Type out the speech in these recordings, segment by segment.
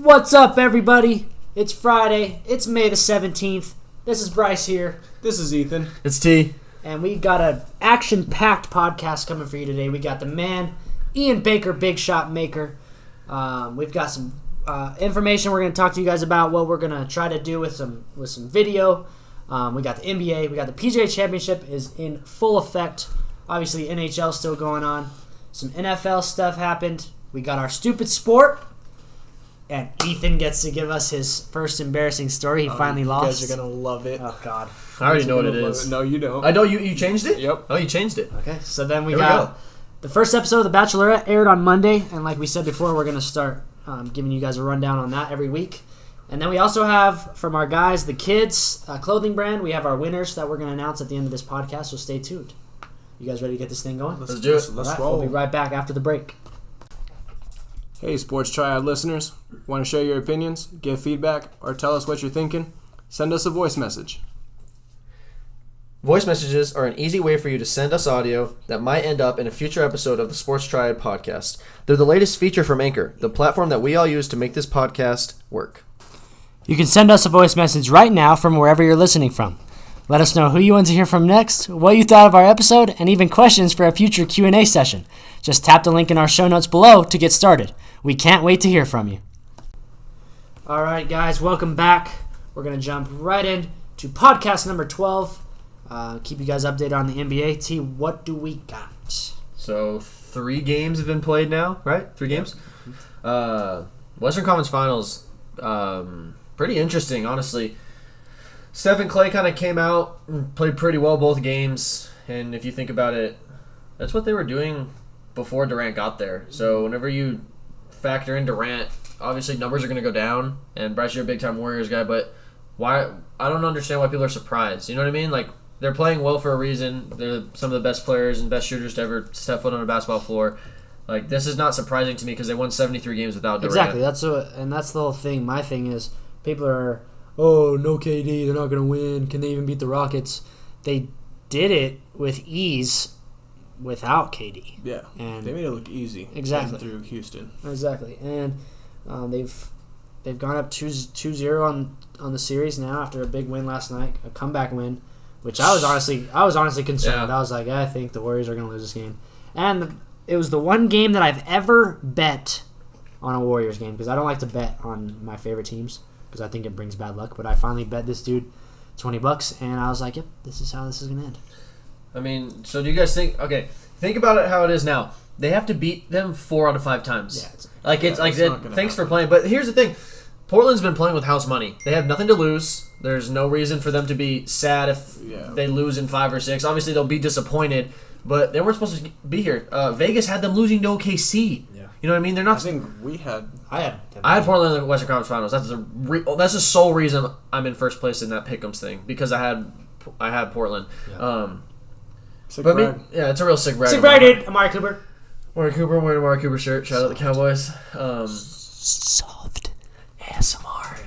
What's up, everybody? It's Friday. It's May the 17th. This is Bryce here. This is Ethan. It's T. And we got an action-packed podcast coming for you today. We got the man, Ian Baker, Big Shot Maker. We've got some information we're going to talk to you guys about, what we're going to try to do with some video. We got the NBA. We got the PGA Championship is in full effect. Obviously, NHL still going on. Some NFL stuff happened. We got our stupid sport. And Ethan gets to give us his first embarrassing story. He finally lost. You guys are going to love it. Oh, God. I already know what it is. No, you don't. I know you changed it? Yep. Oh, you changed it. Okay, so then we Here we got go. the first episode of The Bachelorette aired on Monday. And like we said before, we're going to start giving you guys a rundown on that every week. And then we also have, from our guys, the Kids clothing brand, we have our winners that we're going to announce at the end of this podcast. So stay tuned. You guys ready to get this thing going? Let's do it. Let's All right, roll. We'll be right back after the break. Hey, Sports Triad listeners. Want to share your opinions, give feedback, or tell us what you're thinking? Send us a voice message. Voice messages are an easy way for you to send us audio that might end up in a future episode of the Sports Triad podcast. They're the latest feature from Anchor, the platform that we all use to make this podcast work. You can send us a voice message right now from wherever you're listening from. Let us know who you want to hear from next, what you thought of our episode, and even questions for a future Q&A session. Just tap the link in our show notes below to get started. We can't wait to hear from you. All right, guys, welcome back. We're going to jump right in to podcast number 12. Keep you guys updated on the NBA. T, what do we got? So 3 games have been played now, right? 3 games? Western Conference Finals, pretty interesting, honestly. Steph and Clay kind of came out and played pretty well both games. And if you think about it, that's what they were doing before Durant got there. So whenever you factor in Durant, obviously numbers are going to go down. And Bryce, you're a big-time Warriors guy, but why? I don't understand why people are surprised. You know what I mean? Like, they're playing well for a reason. They're some of the best players and best shooters to ever step foot on a basketball floor. Like, this is not surprising to me because they won 73 games without Durant. Exactly. That's the whole thing. My thing is people are, oh, no KD, they're not going to win. Can they even beat the Rockets? They did it with ease without KD. Yeah, And they made it look easy. Exactly. Through Houston. Exactly. And they've gone up 2-0 on the series now after a big win last night, a comeback win, which I was honestly concerned. Yeah. I was like, I think the Warriors are going to lose this game. And it was the one game that I've ever bet on a Warriors game because I don't like to bet on my favorite teams because I think it brings bad luck. But I finally bet this dude $20, and I was like, yep, this is how this is going to end. I mean, so do you guys think? Okay, think about it how it is now. They have to beat them 4 out of 5 times. Yeah, It's not gonna thanks for happen. playing. But here's the thing: Portland's been playing with house money. They have nothing to lose. There's no reason for them to be sad if they lose in 5 or 6. Obviously, they'll be disappointed, but they weren't supposed to be here. Vegas had them losing to OKC. Yeah. You know what I mean? They're not. I think we had... I I had Portland in the Western Conference Finals. That's the sole reason I'm in first place in that Pick'ems thing because I had Portland. Yeah. Sick But brag. yeah, it's a real sick brag. Sick brag, dude. Amari Cooper. Amari Cooper, I'm wearing a Amari Cooper shirt. Shout out the Cowboys. Soft ASMR.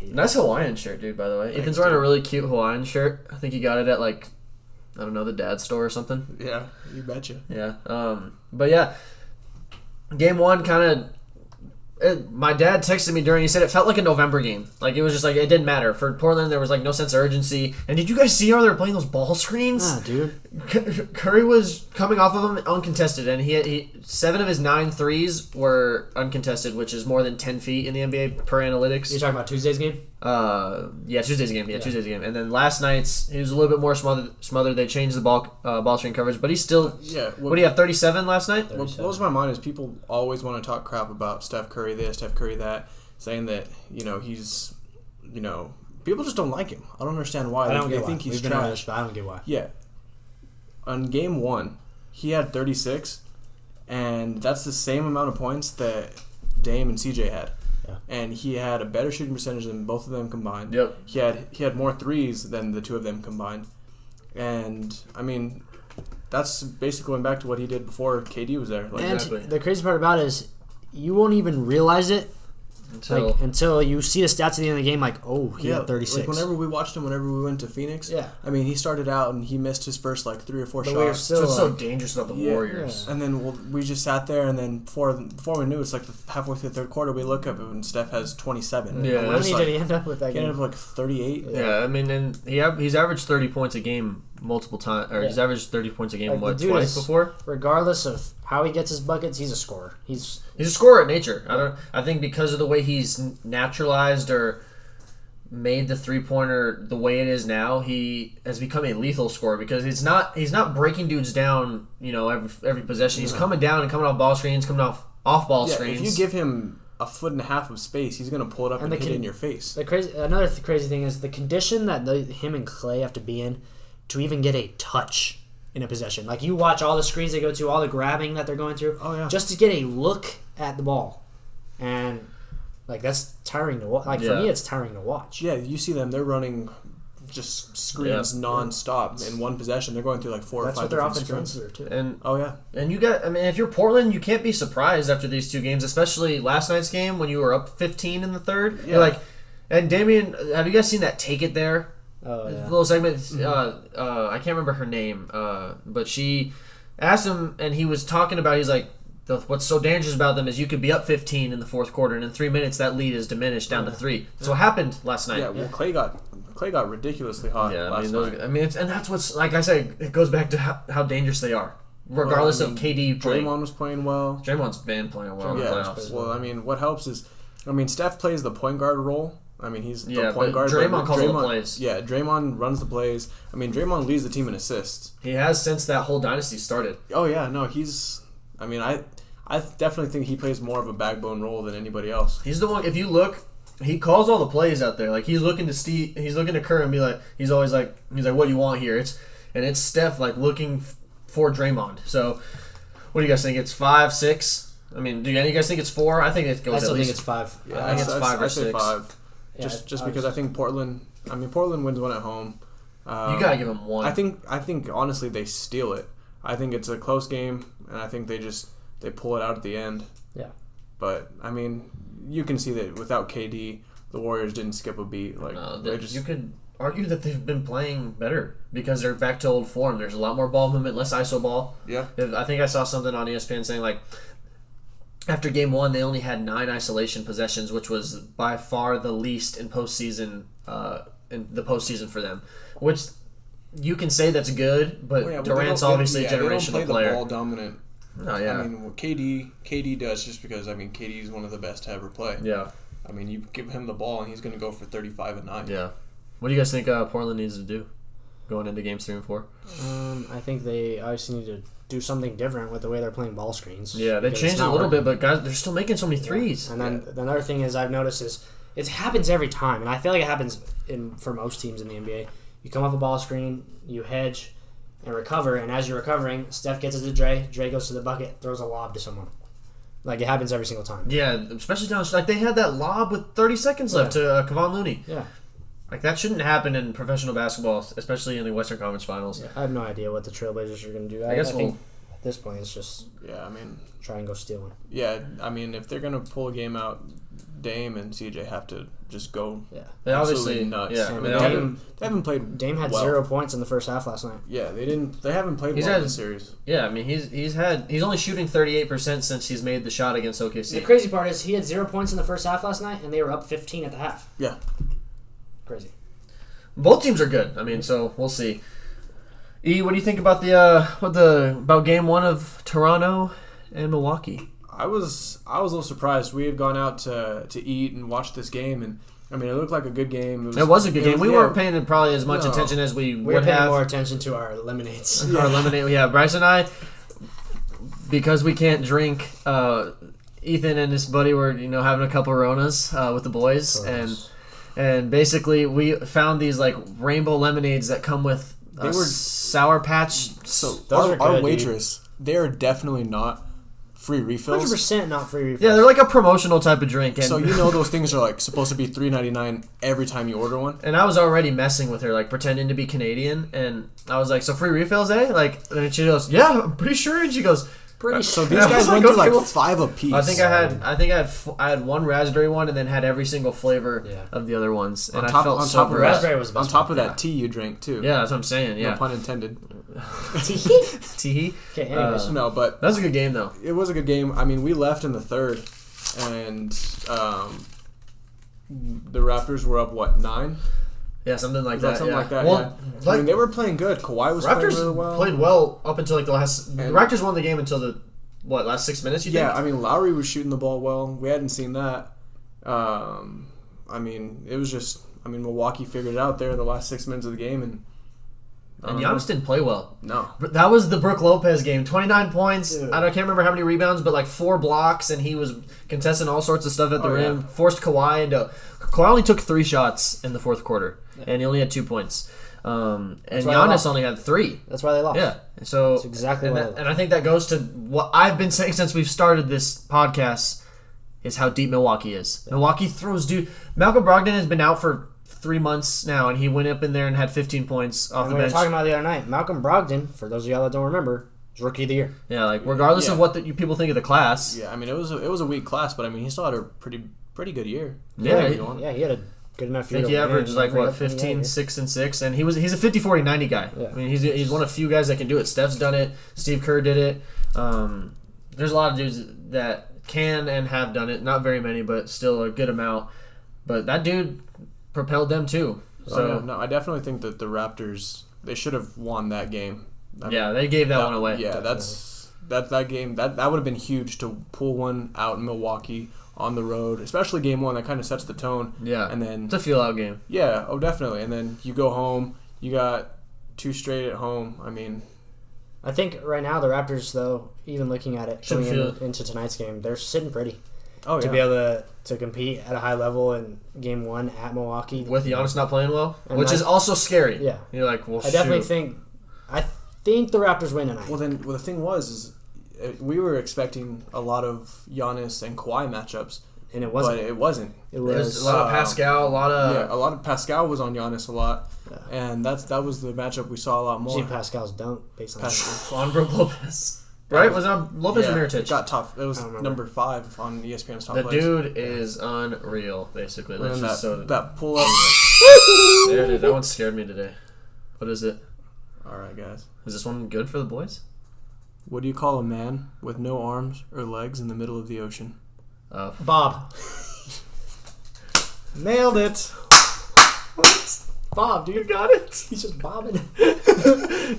Nice Hawaiian shirt, dude, by the way. Ethan's wearing a really cute Hawaiian shirt. I think he got it at, like, I don't know, the dad store or something. Yeah, you betcha. Yeah. But yeah, game 1 kind of... My dad texted me during, he said it felt like a November game. Like, it was just like, it didn't matter. For Portland, there was, like, no sense of urgency. And did you guys see how they were playing those ball screens? Ah, dude. Curry was coming off of them uncontested, and he 7 of his 9 threes were uncontested, which is more than 10 feet in the NBA per analytics. You're talking about Tuesday's game? Yeah, Tuesday's game. Yeah, Tuesday's game. And then last night's, he was a little bit more smothered. They changed the ball screen coverage, but he's still. Yeah. What do you have? 37 last night. What blows my mind is people always want to talk crap about Steph Curry this, Steph Curry that, saying that, he's, people just don't like him. I don't understand why. I don't They get think why. he's We've been on trash. this, but I don't get why. Yeah. On game 1, he had 36, and that's the same amount of points that Dame and CJ had. Yeah. And he had a better shooting percentage than both of them combined. Yep. He had more threes than the 2 of them combined. And, I mean, that's basically going back to what he did before KD was there. Like, And Exactly. the crazy part about it is you won't even realize it until you see the stats at the end of the game, like, oh, he had 36. Like whenever we watched him, whenever we went to Phoenix, I mean, he started out and he missed his first like 3 or 4 shots. So it's so dangerous about the Warriors. Yeah. And then we just sat there, and then before we knew, it's like halfway through the third quarter, we look up and Steph has 27. Yeah, how many did he end up with that game? He ended up like 38. Yeah, I mean, and he's averaged 30 points a game multiple times, or he's averaged 30 points a game twice before. Regardless of how he gets his buckets, he's a scorer. He's a scorer at nature. I think because of the way he's naturalized or made the 3-pointer the way it is now, he has become a lethal scorer because he's not breaking dudes down, every possession. He's coming down and coming off ball screens, coming off ball screens. If you give him a foot and a half of space, he's going to pull it up and hit it in your face. Another crazy thing is the condition that him and Clay have to be in to even get a touch in a possession. Like, you watch all the screens they go to, all the grabbing that they're going through, just to get a look at the ball. And, like, that's tiring to watch. Like, for me, it's tiring to watch. Yeah, you see them. They're running just screens nonstop in one possession. They're going through, like, 4 or 5 different screens. That's what their offense runs through, too. And if you're Portland, you can't be surprised after these 2 games, especially last night's game when you were up 15 in the third. Yeah. You're like, and Damian, have you guys seen that Take It There? Oh, yeah. Little segment. I can't remember her name, but she asked him, and he was talking about. He's like, what's so dangerous about them is you could be up 15 in the fourth quarter, and in 3 minutes that lead is diminished down to 3. That's what happened last night. Yeah, well, Clay got ridiculously hot. Yeah, last night. And that's what's, like I say, it goes back to how dangerous they are, regardless of KD playing. Draymond was playing well. Draymond's been playing well in the playoffs. Well, I mean, what helps is, Steph plays the point guard role. I mean, he's the point guard. Draymond calls the plays. Yeah, Draymond runs the plays. I mean, Draymond leads the team in assists. He has since that whole dynasty started. Oh, yeah. No, he's... I mean, I definitely think he plays more of a backbone role than anybody else. He's the one... If you look, he calls all the plays out there. Like, he's looking to Kerr and be like... He's always like... He's like, what do you want here? It's Steph, like, looking for Draymond. So, what do you guys think? It's 5, 6? I mean, do any of you guys think it's 4? I think it goes at least... I still think it's 5. Yeah, I think it's 5 or 6. I say 5. Just because I think Portland wins one at home. You gotta give them 1. I think honestly they steal it. I think it's a close game, and I think they pull it out at the end. Yeah. But I mean, you can see that without KD, the Warriors didn't skip a beat. Like you could argue that they've been playing better because they're back to old form. There's a lot more ball movement, less iso ball. Yeah. I think I saw something on ESPN saying like, after game 1, they only had 9 isolation possessions, which was by far the least in postseason. In the postseason for them, which you can say that's good, but Durant's obviously a generational player. They don't play player. the ball dominant. Oh yeah. I mean, what KD does just because KD is one of the best to ever play. Yeah. I mean, you give him the ball and he's going to go for 35 and 9. Yeah. What do you guys think Portland needs to do going into games 3 and 4? I think they obviously need to do something different with the way they're playing ball screens. Yeah, they changed it a little bit, but guys, they're still making so many threes. And then the other thing is I've noticed is it happens every time, and I feel like it happens for most teams in the NBA. You come off a ball screen, you hedge, and recover, and as you're recovering, Steph gets it to Dre goes to the bucket, throws a lob to someone. Like, it happens every single time. Yeah, especially down, like they had that lob with 30 seconds left to Kevon Looney. Yeah. Like, that shouldn't happen in professional basketball, especially in the Western Conference Finals. Yeah, I have no idea what the Trailblazers are going to do. I think at this point it's just try and go steal one. Yeah, I mean, if they're going to pull a game out, Dame and CJ have to just go they absolutely obviously nuts. Yeah, I mean, they haven't played. Dame had 0 points in the first half last night. Yeah, they haven't played well in the series. Yeah, I mean he's only shooting 38% since he's made the shot against OKC. The crazy part is he had 0 points in the first half last night, and they were up 15 at the half. Yeah, crazy. Both teams are good. I mean, so we'll see. E, what do you think about about game 1 of Toronto and Milwaukee? I was a little surprised. We had gone out to eat and watched this game, and I mean, it looked like a good game. It was a good game. We weren't paying probably as much attention as we would have. We were paying more attention to our lemonades. Our lemonade. Yeah, Bryce and I, because we can't drink. Ethan and his buddy were having a couple Ronas with the boys, and basically we found these like rainbow lemonades that come with Sour Patch. So our waitress, they are definitely not free refills. 100% not free refills. Yeah, they're like a promotional type of drink. And so those things are like supposed to be $3.99 every time you order one. And I was already messing with her, like pretending to be Canadian, and I was like, "So free refills, eh?" Like, and she goes, "Yeah, I'm pretty sure." And she goes, pretty So sure. these guys like, went through okay, like well, 5 apiece. I think I had one raspberry one and then had every single flavor of the other ones, and I felt so of great. raspberry was the on best top one. of that tea you drank too. Yeah, that's what I'm saying. Yeah, No pun intended. Teehee. Okay, anyways. No, but That was a good game though. it was a good game. I mean, we left in the third, and the Raptors were up 9? Yeah, something like Was that. something like that. Well, yeah. I mean, they were playing good. Kawhi was playing Raptors really well. played well up until like the last. The And- Raptors won the game until the last 6 minutes. You Yeah, think? I mean, Lowry was shooting the ball well. We hadn't seen that. I mean, it was just. I mean, Milwaukee figured it out there in the last 6 minutes of the game, and Giannis didn't play well. No. But that was the Brook Lopez game. 29 points. Dude. I can't remember how many rebounds, but like 4 blocks, and he was contesting all sorts of stuff at the rim. Yeah. Forced Kawhi into. Kawhi only took 3 shots in the fourth quarter, and he only had 2 points. And why they Giannis lost. only had 3. That's why they lost. Yeah. So That's exactly and, why that- they lost. and I think that goes to what I've been saying since we've started this podcast is how deep Milwaukee is. Yeah. Milwaukee throws dude. Malcolm Brogdon has been out for 3 months now, and he went up in there and had 15 points off And the we were bench. talking about the other night. Malcolm Brogdon, for those of y'all that don't remember, was Rookie of the Year. Yeah, like regardless of Yeah. what you people think of the class. Yeah, I mean, it was a weak class, but I mean, he still had a pretty good year. Yeah, He had a good enough I year. think he to win averaged like every what other thing he 15, had. 6 and 6, and he's a 50-40-90 guy. Yeah. I mean, he's one of few guys that can do it. Steph's done it. Steve Kerr did it. There's a lot of dudes that can and have done it. Not very many, but still a good amount. But that dude propelled them too. So No, I definitely think that the Raptors, they should have won that game. yeah, they gave that one away. Yeah, that game that would have been huge to pull one out in Milwaukee on the road, especially game 1. That kind of sets the tone. Yeah, and then it's a feel-out game. yeah, oh definitely. And then you go home, you got 2 straight at home. I mean, I think right now the Raptors, though, even looking at it, Should going feel- into tonight's game, they're sitting pretty oh to yeah. be able to compete at a high level in Game 1 at Milwaukee. With Giannis not playing well, And which is also scary. Yeah. You're like, well, I definitely shoot. think the Raptors win tonight. Well, the thing was we were expecting a lot of Giannis and Kawhi matchups, And it wasn't. but it wasn't. It There's was a lot of Pascal, a lot of Yeah, a lot of Pascal was on Giannis a lot, and that was the matchup we saw a lot more. Gene Pascal's dunk based on on Brook Lopez. Right? Was it Lopez or It Mirotic? got tough. It was I don't remember. number 5 on ESPN's top The plays. dude is unreal, basically. And That's then just so. that pull up. There it is. That one scared me today. What is it? All right, guys. Is this one good for the boys? What do you call a man with no arms or legs in the middle of the ocean? Bob. Nailed it. What? Bob, dude. You got it. He's just bobbing.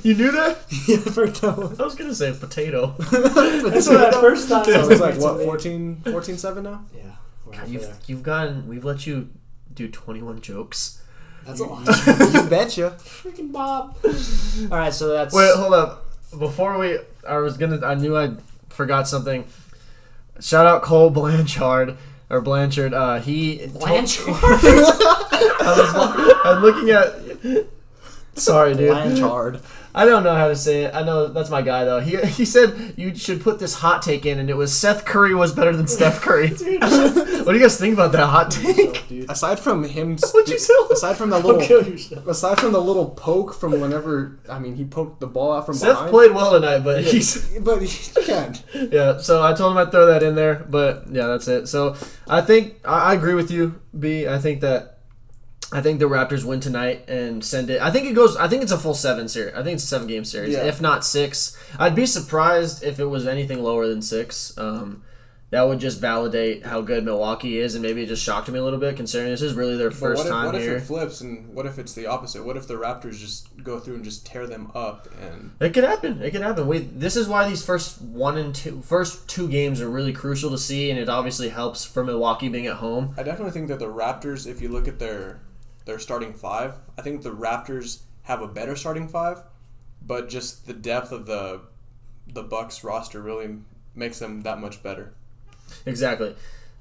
You knew that? Yeah, for that one. I was gonna say potato. That's what I first thought. So it's like, what, 14-7 now? Yeah. We're halfway there. We've let you do 21 jokes. That's a lot. You betcha. Freaking Bob. All right, so that's. Wait, hold up. Before I knew I forgot something. Shout out Cole Blanchard. He Blanchard. I'm looking at. Sorry, dude. Blanchard. I don't know how to say it. I know that's my guy though. He said you should put this hot take in, and it was Seth Curry was better than Steph Curry. What do you guys think about that hot take? Aside from him, What'd you say? aside from that Don't kill little, yourself. aside from the little poke from whenever, I mean, he poked the ball out from Seth behind. played well tonight, but he's But he can't. yeah. So I told him I'd throw that in there, but yeah, that's it. So I think I agree with you, B. I think the Raptors win tonight and send it. I think it's a full 7 series. I think it's a 7-game series, Yeah. if not 6. I'd be surprised if it was anything lower than 6. That would just validate how good Milwaukee is, and maybe it just shocked me a little bit, considering this is really their first time what here. if it flips, and what if it's the opposite? What if the Raptors just go through and just tear them up? And It could happen. This is why these first 2 games are really crucial to see, and it obviously helps for Milwaukee being at home. I definitely think that the Raptors, if you look at their starting 5, I think the Raptors have a better starting 5, but just the depth of the Bucks roster really makes them that much better. Exactly.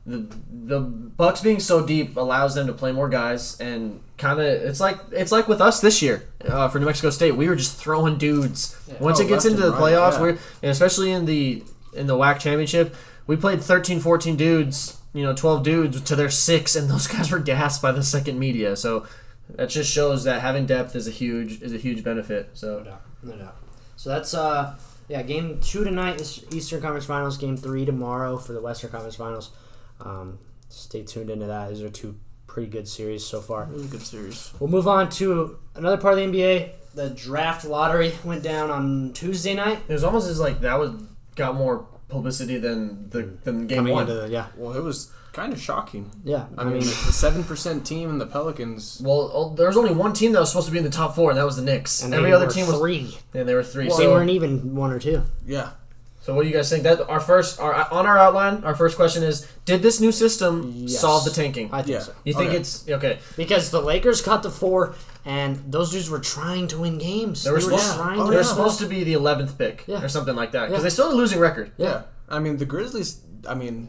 The Bucks being so deep allows them to play more guys, and kind of it's like with us this year for New Mexico State. We were just throwing dudes. Once it gets left into the and right, playoffs, yeah. and especially in the WAC championship, we played 13, 14 dudes, 12 dudes to their 6, and those guys were gassed by the second media. So that just shows that having depth is a huge benefit. So No doubt. So Yeah, game 2 tonight is Eastern Conference Finals. Game 3 tomorrow for the Western Conference Finals. Stay tuned into that. These are 2 pretty good series so far. Really good series. We'll move on to another part of the NBA. The draft lottery went down on Tuesday night. It was almost as like that got more publicity than game Coming 1. into Well, it was kind of shocking. Yeah, I mean, the 7% team and the Pelicans. Well, there was only one team that was supposed to be in the top 4, and that was the Knicks. and every they other were team was 3. And they were 3. Well, they weren't even 1 or 2. Yeah. So what do you guys think? That on our outline, our first question is: did this new system Yes. solve the tanking? I think so. You think Okay. it's okay? Because the Lakers got the 4, and those dudes were trying to win games. They were supposed trying to be the 11th pick or something like that because Yeah. they still had a losing record. Yeah. I mean, the Grizzlies, I mean,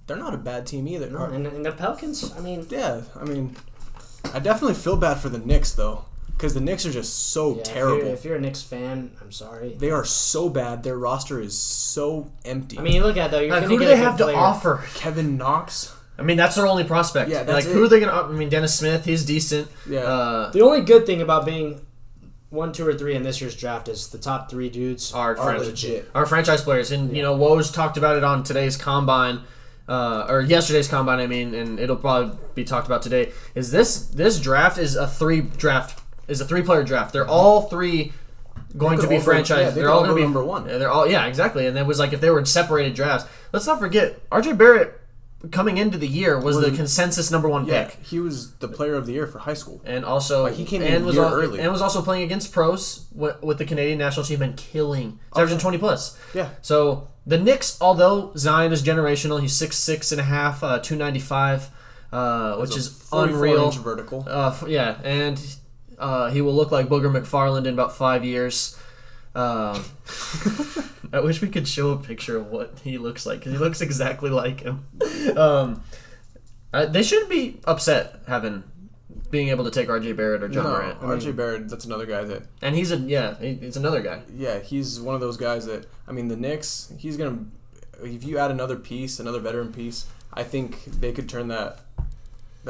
they're not a bad team either. No, and the Pelicans, I mean... Yeah, I mean, I definitely feel bad for the Knicks, though, because the Knicks are just so Yeah, terrible. If you're a Knicks fan, I'm sorry. They are so bad. Their roster is so empty. I mean, you look at it, though, you're going to Who get do a they good have to player. offer? Kevin Knox. I mean, that's their only prospect. Yeah, that's who it. are they going to? I mean, Dennis Smith, he's decent. Yeah. The only good thing about being 1, 2, or 3 in this year's draft is the top 3 dudes Are legit. Our franchise players, and you know, Woj talked about it on today's combine, or yesterday's combine. I mean, and it'll probably be talked about today. Is this draft is a 3-player draft? They're all 3 going to be franchise. Yeah, they're all going to be number 1. Yeah, they're all exactly. And it was like if they were in separated drafts. Let's not forget RJ Barrett coming into the year was the consensus number 1 Yeah, pick. he was the player of the year for high school. And also, Like, he came in a year early. and was also playing against pros with the Canadian national team and killing. He's averaging 20 plus. Yeah. So the Knicks, although Zion is generational, he's 6'6.5", 295, which is 44 unreal. inch vertical. Yeah, and he will look like Booger McFarland in about 5 years. I wish we could show a picture of what he looks like because he looks exactly like him. They shouldn't be upset being able to take RJ Barrett or John Morant. RJ Barrett, that's another guy that... And he's another guy. Yeah, he's one of those guys that... I mean, the Knicks, he's going to... If you add another veteran piece, I think they could turn that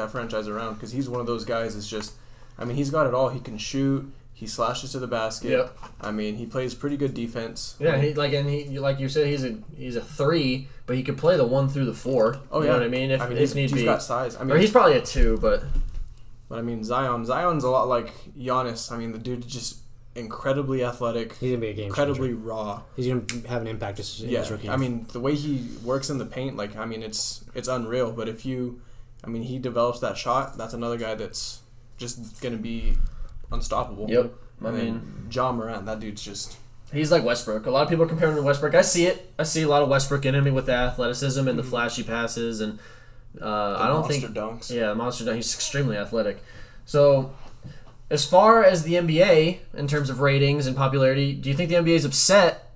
franchise around because he's one of those guys that's just... I mean, he's got it all. He can shoot. He slashes to the basket. Yep. I mean, he plays pretty good defense. Yeah, like you said, he's a 3, but he could play the 1 through the 4. Oh, you know what I mean? If need be. He's got size. I mean, or he's probably a 2, but I mean, Zion's a lot like Giannis. I mean, the dude just incredibly athletic. He's going to be a game incredibly changer. raw. He's going to have an impact in his rookie. I mean, the way he works in the paint, like, I mean, it's unreal. But he develops that shot. That's another guy that's just going to be unstoppable. Yep. I mean, John Morant, that dude's just... He's like Westbrook. A lot of people compare him to Westbrook. I see it. I see a lot of Westbrook in him with the athleticism and the flashy passes, and I don't think dunks. Yeah, monster dunk. He's extremely athletic. So, as far as the NBA in terms of ratings and popularity, do you think the NBA is upset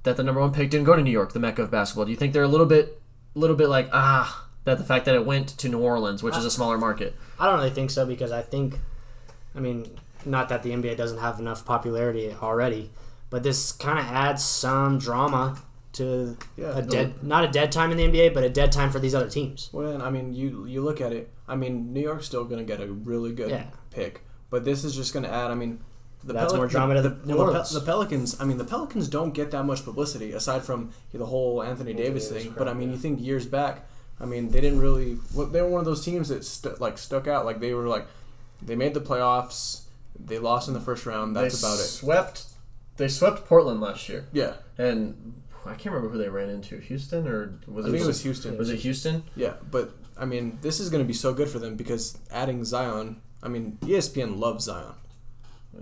that the number 1 pick didn't go to New York, the mecca of basketball? Do you think they're a little bit like that the fact that it went to New Orleans, which is a smaller market? I don't really think so because I mean, not that the NBA doesn't have enough popularity already, but this kind of adds some drama to not a dead time in the NBA, but a dead time for these other teams. Well, I mean, you look at it. I mean, New York's still going to get a really good pick, but this is just going to add. I mean, more drama to the Pelicans. I mean, the Pelicans don't get that much publicity aside from the whole Anthony Davis thing. But I mean, you think years back, I mean, they didn't really. They were one of those teams that stuck out. Like they made the playoffs. They lost in the first round. That's about it. They swept Portland last year. Yeah. And I can't remember who they ran into. Houston or I think it was Houston. Was it Houston? Yeah, but I mean, this is going to be so good for them because adding Zion. I mean, ESPN loves Zion.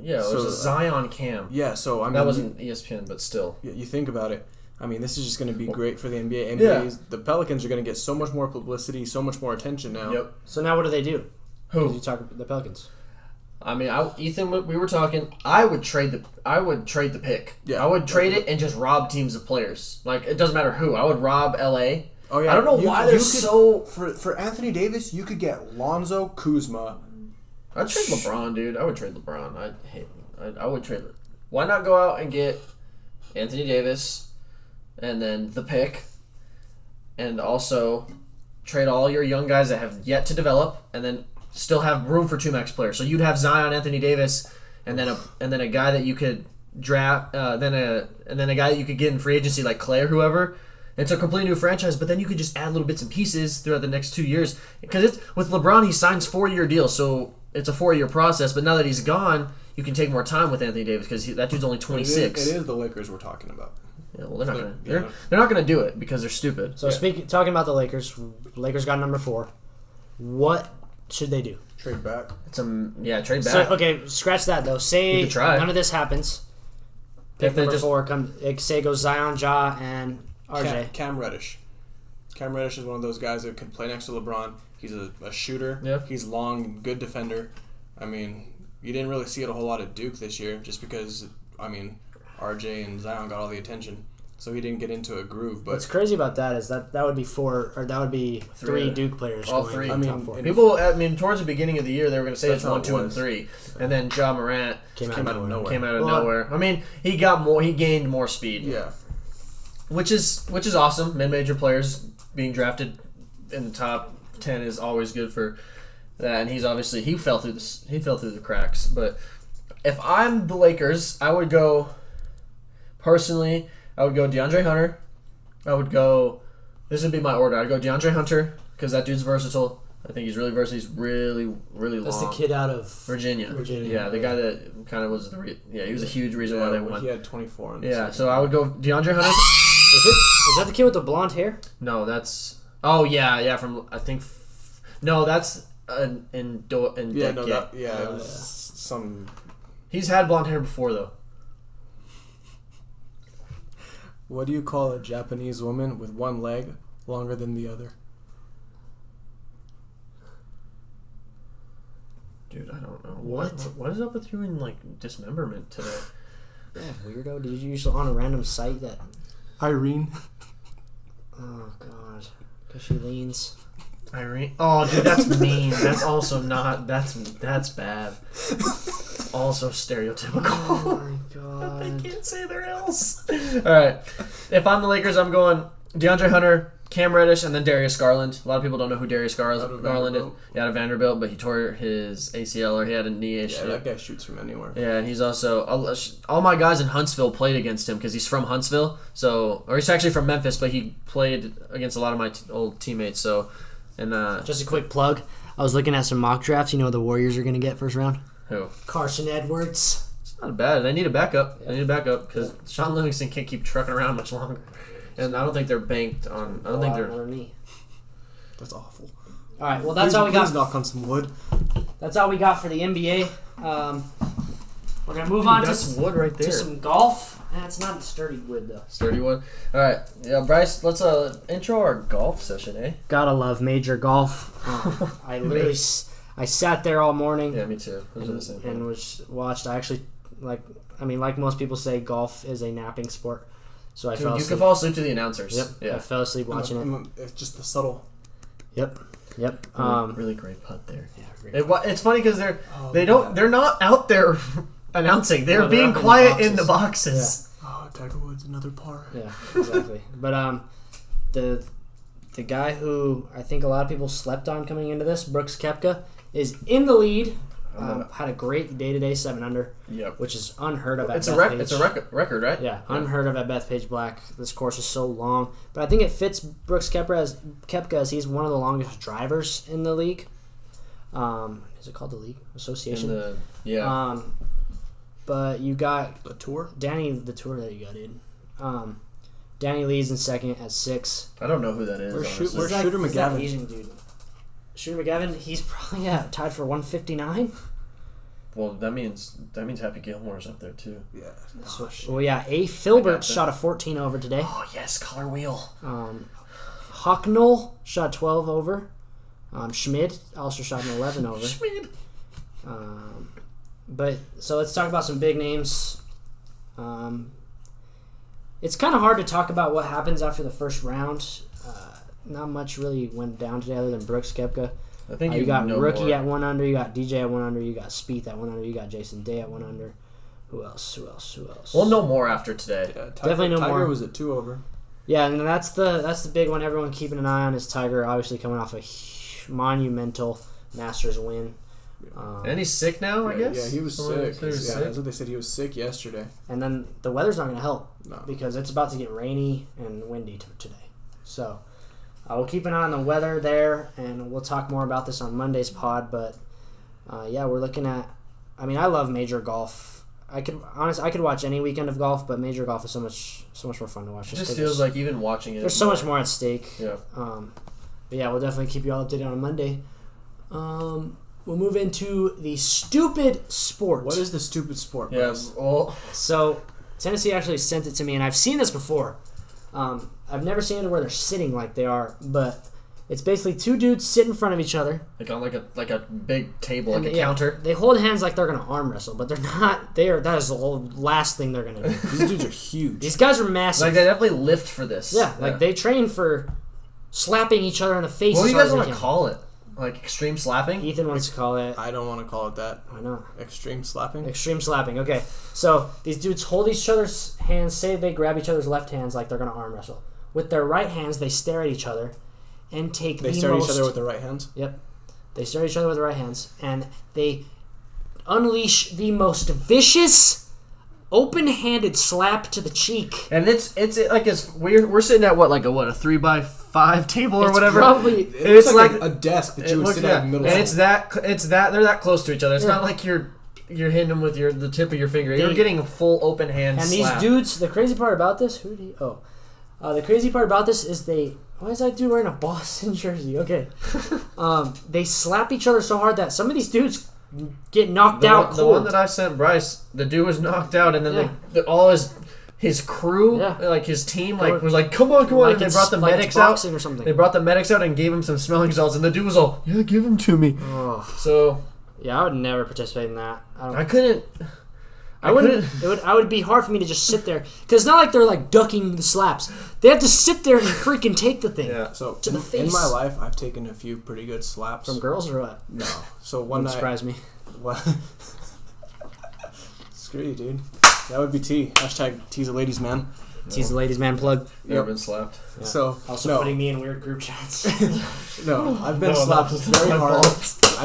Yeah, it was a Zion cam. Yeah, so I mean that wasn't ESPN, but still. You think about it. I mean, this is just going to be great for the NBA. The Pelicans are going to get so much more publicity, so much more attention now. Yep. So now what do they do? Who? You talk about the Pelicans. I mean, Ethan, we were talking. I would trade the pick. Yeah. I would trade it and just rob teams of players. Like it doesn't matter who. I would rob LA. Oh yeah. I don't know why they're so. For Anthony Davis, you could get Lonzo, Kuzma. I'd trade LeBron, dude. I would trade LeBron. I would trade. Why not go out and get Anthony Davis, and then the pick, and also trade all your young guys that have yet to develop, and then still have room for 2 max players. So you'd have Zion, Anthony Davis, and then a guy that you could draft, and then a guy that you could get in free agency like Clay or whoever. It's a completely new franchise, but then you could just add little bits and pieces throughout the next 2 years. Because it's with LeBron, he signs 4-year deals, so it's a 4-year process. But now that he's gone, you can take more time with Anthony Davis because that dude's only 26. It is the Lakers we're talking about. Yeah, well, they're not gonna do it because they're stupid. So talking about the Lakers got number 4. What should they do? Trade back. Trade back. So, okay, scratch that though. Say none of this happens. Pick number 4. Say goes Zion, Ja, and RJ. Cam Reddish. Cam Reddish is one of those guys that could play next to LeBron. He's a shooter. Yeah. He's long, good defender. I mean, you didn't really see it a whole lot at Duke this year just because, RJ and Zion got all the attention. So he didn't get into a groove. But what's crazy about that is that would be 3 Duke players. All going 3. top 4. People, towards the beginning of the year, they were going to say it's 1, 2, and 3, and then Ja Morant came out of nowhere. Came out of nowhere. He got more. He gained more speed. Yeah. Which is awesome. Mid-major players being drafted in the top 10 is always good for that. And he fell through the cracks. But if I'm the Lakers, I would go personally. I would go DeAndre Hunter. This would be my order. I'd go DeAndre Hunter because that dude's versatile. I think he's really versatile. He's really, really long. That's the kid out of Virginia. Yeah, the guy that kind of was he was a huge reason why they won. He had 24. So I would go DeAndre Hunter. Is that the kid with the blonde hair? No, that's... Oh, yeah, from... I think... No, that's... Some... He's had blonde hair before, though. What do you call a Japanese woman with one leg longer than the other? Dude, I don't know. What is up with you in, dismemberment today? Yeah, weirdo. Did you use on a random site that... Irene. Oh, God. Because she leans. Irene? Oh, dude, that's mean. That's also not... That's bad. Also stereotypical. Oh, my God. I can't say there else. All right. If I'm the Lakers, I'm going DeAndre Hunter, Cam Reddish, and then Darius Garland. A lot of people don't know who Darius Garland is. Out of Vanderbilt, but he tore his ACL or he had a knee issue. Yeah, that guy shoots from anywhere. Yeah, and he's also... All my guys in Huntsville played against him because he's from Huntsville. Or he's actually from Memphis, but he played against a lot of my old teammates. So, and just a quick plug. I was looking at some mock drafts. You know what the Warriors are going to get first round? Who? Carson Edwards. It's not bad. They need a backup. Because Sean Livingston can't keep trucking around much longer. And I don't think they're banked on... I don't think they're... That's awful. All right, well, that's all we got. Please knock on some wood. That's all we got for the NBA. We're going to move on to wood right there. To some golf. It's not sturdy wood, though. Sturdy wood. All right. Yeah, Bryce, let's intro our golf session, eh? Gotta love major golf. I literally... I sat there all morning. Yeah, me too. And watched. I actually, like most people say, golf is a napping sport. So I fell asleep. You can fall asleep to the announcers. Yep. Yeah. I fell asleep watching it. It's just the subtle. Yep. Really great putt there. Yeah, great. It's funny because they're not out there announcing. They're being quiet in the boxes. Yeah. Oh, Tiger Woods, another par. Yeah, exactly. But the guy who I think a lot of people slept on coming into this, Brooks Koepka, is in the lead. Had a great day-to-day 7 under, which is unheard of at Bethpage. It's a record, right? Yeah, unheard of at Bethpage Black. This course is so long. But I think it fits Brooks Koepka as he's one of the longest drivers in the league. Is it called the league? Association? But you got... The tour? The tour that you got in. Danny leads in second at 6. I don't know who that is. Where's Shooter McGavin? That Asian dude. Shooter McGavin, he's probably tied for 159. Well, that means Happy Gilmore's up there too. Yeah. A. Filbert shot a 14 over today. Oh yes, color wheel. Hucknall shot 12 over. Schmid also shot an 11 over. Schmid. But so let's talk about some big names. It's kind of hard to talk about what happens after the first round. Not much really went down today other than Brooks Koepka. I think you got Rookie at 1 under, you got DJ at 1 under, you got Spieth at 1 under, you got Jason Day at 1 under. Who else? We'll know more after today. Yeah, definitely know more. Tiger was at 2 over. Yeah, and that's the big one everyone keeping an eye on is Tiger, obviously coming off a monumental Masters win. And he's sick now, I guess? Yeah, he was sick. That's what they said. He was sick yesterday. And then the weather's not going to help No. because it's about to get rainy and windy today. So we'll keep an eye on the weather there, and we'll talk more about this on Monday's pod. But, we're looking at – I mean, I love major golf. I could watch any weekend of golf, but major golf is so much more fun to watch. It just feels like even watching it. There's so much more at stake. Yeah. But yeah, we'll definitely keep you all updated on Monday. We'll move into the stupid sport. What is the stupid sport? Yeah. Bryce? Well, So Tennessee actually sent it to me, and I've seen this before. I've never seen it where they're sitting like they are, but it's basically two dudes sit in front of each other. like on like a big table, like a Yeah, counter. They hold hands like they're gonna arm wrestle, but they're not. That is the last thing they're gonna do. These dudes are huge. These guys are massive. Like they definitely lift for this. Yeah, like they train for slapping each other in the face. What do as you hard guys as want they to can. call it? Like extreme slapping? Ethan wants to call it. I don't want to call it that. I know. Extreme slapping? Extreme slapping. Okay, so these dudes hold each other's hands. Say they grab each other's left hands like they're gonna arm wrestle. With their right hands, they stare at each other, and take They the stare at most. each other with their right hands? Yep, they stare at each other with their right hands, and they unleash the most vicious, open-handed slap to the cheek. And it's like we're sitting at what a 3x5 table or It's whatever. probably It's It's like like a desk that it you would looks- sit yeah. at in the middle. And of. it's that they're that close to each other. It's Yeah. not like you're hitting them with the tip of your finger. They- You're getting a full open hand and slap. these dudes. The crazy part about this, the crazy part about this is why is that dude wearing a Boston jersey? Okay. They slap each other so hard that some of these dudes get knocked out The one cold. that I sent Bryce, the dude was knocked out, and then Yeah. all his crew, Yeah. like his team, They were- was like, come on, like and they it's- brought the like medics it's boxing out. or something. They brought the medics out and gave him some smelling salts, and the dude was all, yeah, give them to me. Oh. So Yeah, I would never participate in that. I couldn't. I wouldn't. I would be hard for me to just sit there because it's not like they're like ducking the slaps. They have to sit there and freaking take the thing. Yeah. So to the in face. my life, I've taken a few pretty good slaps. From girls or what? No. So one Wouldn't night. surprise me. What? Screw you, dude. That would be T. Hashtag T's a ladies man. Tease the ladies man plug. Never been slapped. Yeah. So Also putting me in weird group chats. no, I've been No, slapped that's very my hard. fault.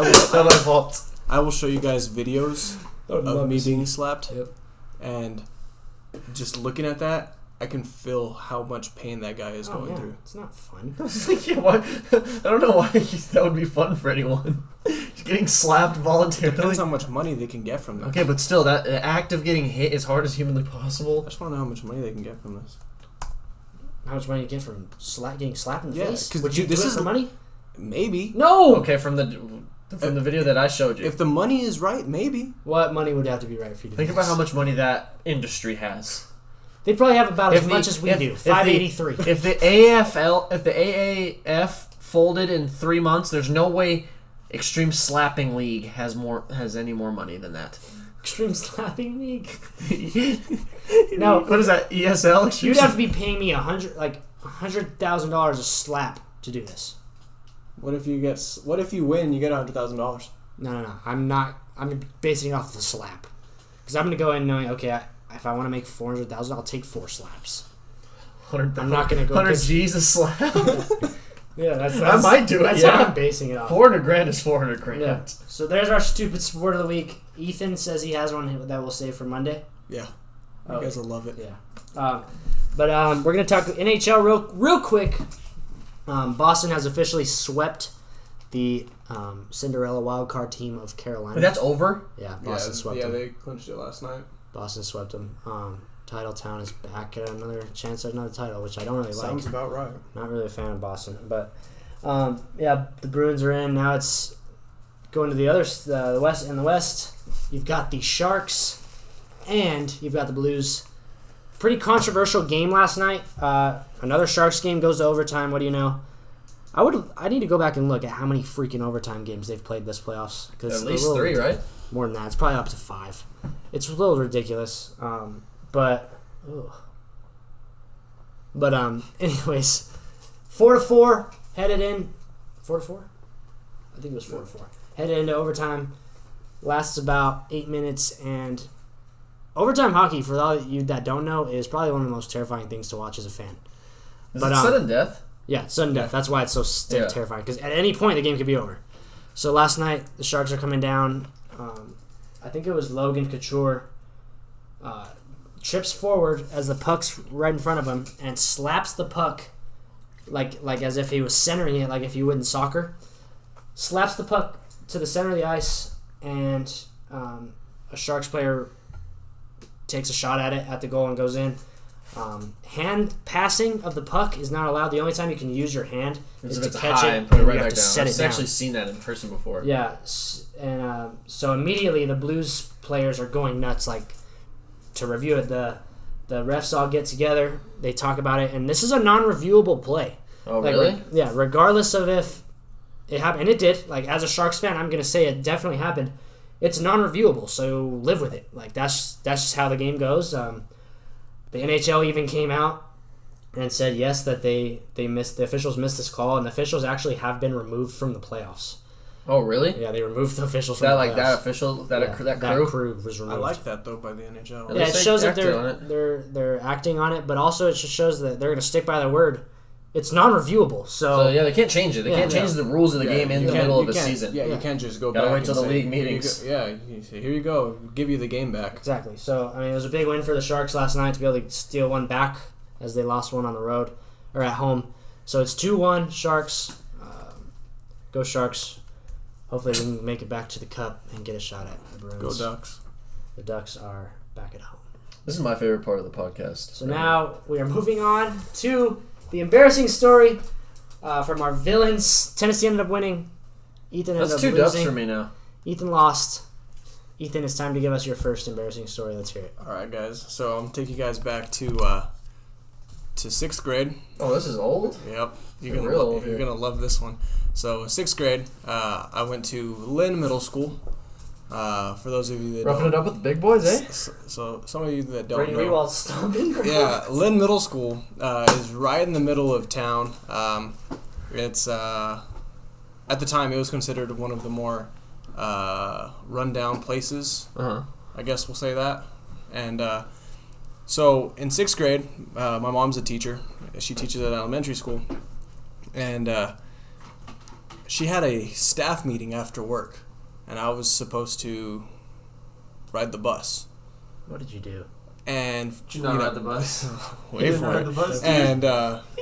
It's not my fault. I will show you guys videos of me being slapped, Yep. and just looking at that, I can feel how much pain that guy is going through. It's not fun. Yeah, why? I don't know why that would be fun for anyone. Just getting slapped voluntarily. Depends how much money they can get from this. Okay, but still, that act of getting hit as hard as humanly possible. I just want to know how much money they can get from this. How much money you get from getting slapped in the Yeah, face? 'cause Would you this do it is for money? Maybe. No. Okay, from the video that I showed you. If the money is right, maybe. What money would have to be right for you to Think do about this? how much money that industry has. They probably have about as If the- much as we if- do. if the- 583. If the AAF folded in 3 months, there's no way Extreme Slapping League has any more money than that. Extreme slapping league. No. What is that? ESL? Extreme You'd have to be paying me $100,000 a slap to do this. What if you win? You get $100,000. No. I'm basing it off the slap. Because I'm going to go in knowing, okay, if I want to make $400,000, I'll take 4 slaps. I'm not going to go 100 G's a slap. Yeah, that's I might do it. That's Yeah, how I'm basing it off. 400 grand is 400 grand. Yeah. So there's our stupid sport of the week. Ethan says he has one that we'll save for Monday. Yeah. Oh, You guys will love it. Yeah. But we're going to talk NHL real quick. Boston has officially swept the Cinderella wildcard team of Carolina. But that's over? Yeah, Boston swept them. they clinched it last night. Boston swept them. Titletown is back at another chance at another title, which I don't really Sounds like. about right. Not really a fan of Boston, but the Bruins are in. Now it's going to the West. In the West, you've got the Sharks, and you've got the Blues. Pretty controversial game last night. Another Sharks game goes to overtime. What do you know? I need to go back and look at how many freaking overtime games they've played this playoffs. At least 3, right? More than that. It's probably up to 5. It's a little ridiculous. Anyways, 4-4 headed in. 4-4? I think it was 4-4. Headed into overtime. Lasts about 8 minutes, and overtime hockey, for all of you that don't know, is probably one of the most terrifying things to watch as a fan. Is it sudden death? Yeah, sudden death. That's why it's so Yeah. terrifying, because at any point the game could be over. So last night, the Sharks are coming down. I think it was Logan Couture. Trips forward as the puck's right in front of him and slaps the puck like as if he was centering it, like if you would in soccer. Slaps the puck to the center of the ice, and a Sharks player takes a shot at it at the goal and goes in. Hand passing of the puck is not allowed. The only time you can use your hand is to catch it and put it right you have back to down. set it I've down. actually seen that in person before. Yeah, and so immediately the Blues players are going nuts, like, to review it. The refs all get together, they talk about it, and this is a non-reviewable play. Oh, Like, really? yeah, regardless of if it happened, and it did. Like, as a Sharks fan, I'm going to say it definitely happened. It's non-reviewable, so live with it. Like, that's just how the game goes. The NHL even came out and said yes, that the officials missed this call, and the officials actually have been removed from the playoffs. Oh, really? Yeah, they removed the officials from That the like playoffs. that official that crew? That crew was I removed. like that though by the NHL. At Yeah, least it they shows that acted on it. they're acting on it, but also it just shows that they're going to stick by their word. It's non-reviewable, So yeah, they can't change it. They can't change the rules of the game in the middle of a season. Yeah, you can't just go Gotta back wait till and the say, league "Here you meetings." go." Yeah, you say, here you go. Give you the game back. Exactly. So, I mean, it was a big win for the Sharks last night to be able to steal one back as they lost one on the road or at home. So it's 2-1 Sharks. Go Sharks. Hopefully we can make it back to the Cup and get a shot at the Bruins. Go Ducks. The Ducks are back at home. This is my favorite part of the podcast. So now we are moving on to the embarrassing story from our villains. Tennessee ended up winning. Ethan ended That's up 2 dubs losing. for me now. Ethan lost. Ethan, it's time to give us your first embarrassing story. Let's hear it. All right, guys. So I'm gonna take you guys back to 6th grade. Oh, this is old? Yep, You're real old you're here. gonna love this one. So 6th grade, I went to Lynn Middle School. For those of you that Roughing don't, it up with the big boys, eh? So some of you that don't Brady know, Rewald stomping. yeah, Lynn Middle School is right in the middle of town. It's at the time it was considered one of the more rundown places. Uh-huh. I guess we'll say that. And so in 6th grade, my mom's a teacher. She teaches at elementary school, and she had a staff meeting after work, and I was supposed to ride the bus. What did you do? And Did you not ride the bus? Wait for it. And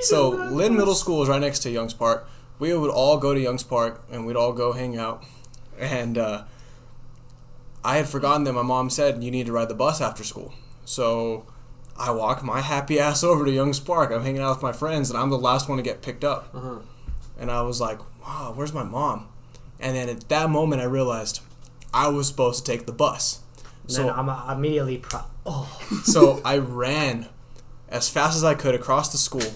so Lynn Middle School is right next to Young's Park. We would all go to Young's Park, and we'd all go hang out. And I had forgotten that my mom said you need to ride the bus after school. So I walk my happy ass over to Young's Park. I'm hanging out with my friends, and I'm the last one to get picked up. Uh-huh. And I was like, wow, where's my mom? And then at that moment, I realized I was supposed to take the bus. Then I'm immediately So I ran as fast as I could across the school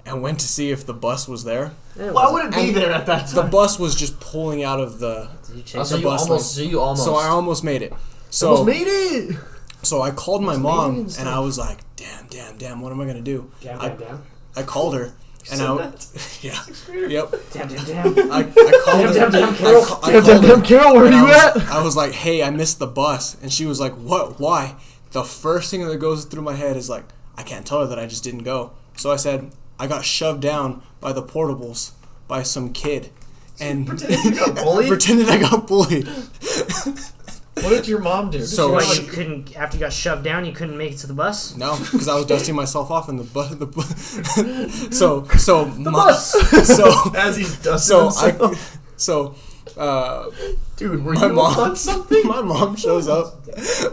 and went to see if the bus was there. Why would it be there at that The time? bus was just pulling out of the Did you Oh, chase so the you bus? almost. So I almost made it. So almost made it! So I called my Almost mom, made it and I was like, damn, what am I going to do? Damn. I called her, and yeah, yep. Damn. I called her. Damn, Carol. I called her, Carol, where are and you I at? was, I was like, hey, I missed the bus. And she was like, what? Why? The first thing that goes through my head is like, I can't tell her that I just didn't go. So I said, I got shoved down by the portables by some kid. And Pretended you got bullied? pretended I got bullied. What did your mom do? So What, she- you couldn't, after you got shoved down, you couldn't make it to the bus? No, because I was dusting myself off in the bus. So The bus! So As he's dusting so himself. Dude, were my you mom on something? My mom shows up.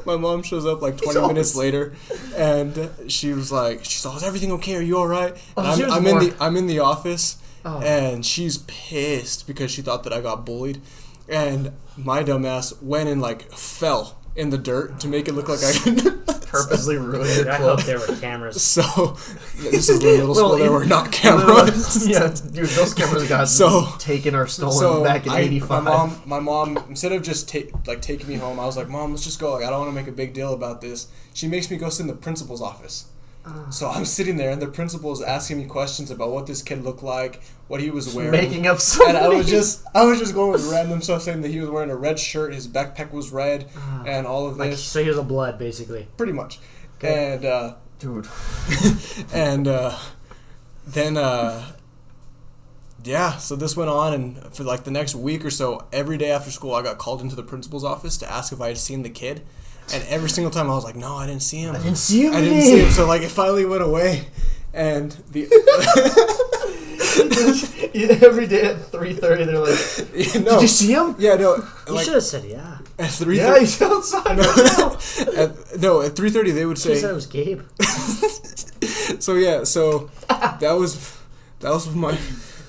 My mom shows up like 20 minutes later, and she was like, "She's all, is everything okay? Are you all right?" Oh, And she was I'm in the office, Oh. and she's pissed because she thought that I got bullied, and my dumbass went and like fell in the dirt to make it look like I. Purposely ruined Dude, your I hope clothes. there were cameras. So this is the middle school. Well, There were not cameras. Yeah, dude, those cameras got So- taken or stolen So back in '85. my mom, instead of just taking me home, I was like, Mom, let's just go. Like, I don't want to make a big deal about this. She makes me go sit in the principal's office. So I'm sitting there, and the principal is asking me questions about what this kid looked like, what he was wearing, Making up something. and I was just going with random stuff, saying that he was wearing a red shirt, his backpack was red, and all of Like, this, so he was a blood, basically. pretty much. Okay. And Dude. and then Yeah, so this went on, and for like the next week or so, every day after school, I got called into the principal's office to ask if I had seen the kid. And every single time I was like, no, I didn't see him. I didn't see him. I didn't see him. So like it finally went away. And the every day at 3:30, they're like, no. "Did you see him?" Yeah, no. You Like, should have said yeah. at 3:30. Yeah, he's outside right now. At 3:30 they would She say. said it was Gabe. So yeah, so that was my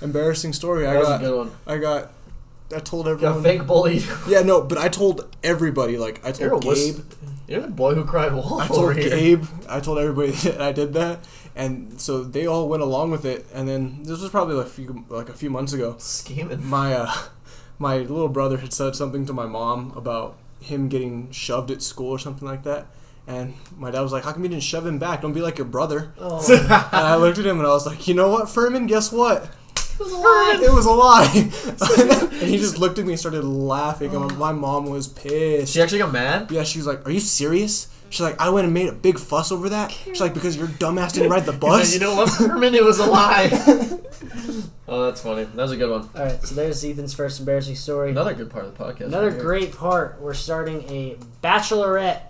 embarrassing story. That was a good one. I told Got everyone. fake bullied. Yeah, no, but I told everybody. Like I You're told a wuss. Gabe. You're the boy who cried wolf I over told here. Gabe. I told everybody that I did that, and so they all went along with it. And then this was probably a few months ago. Scheming. My little brother had said something to my mom about him getting shoved at school or something like that. And my dad was like, "How come you didn't shove him back? Don't be like your brother." Oh. And I looked at him and I was like, "You know what, Furman? Guess what? It was a lie. It was a lie." And he just looked at me and started laughing. And my mom was pissed. She actually got mad? Yeah, she was like, "Are you serious?" She's like, "I went and made a big fuss over that." She's like, "Because your dumbass didn't ride the bus." You know what, Furman? It was a lie. Oh, that's funny. That was a good one. All right, so there's Ethan's first embarrassing story. Another good part of the podcast. Another right here. great part. We're starting a Bachelorette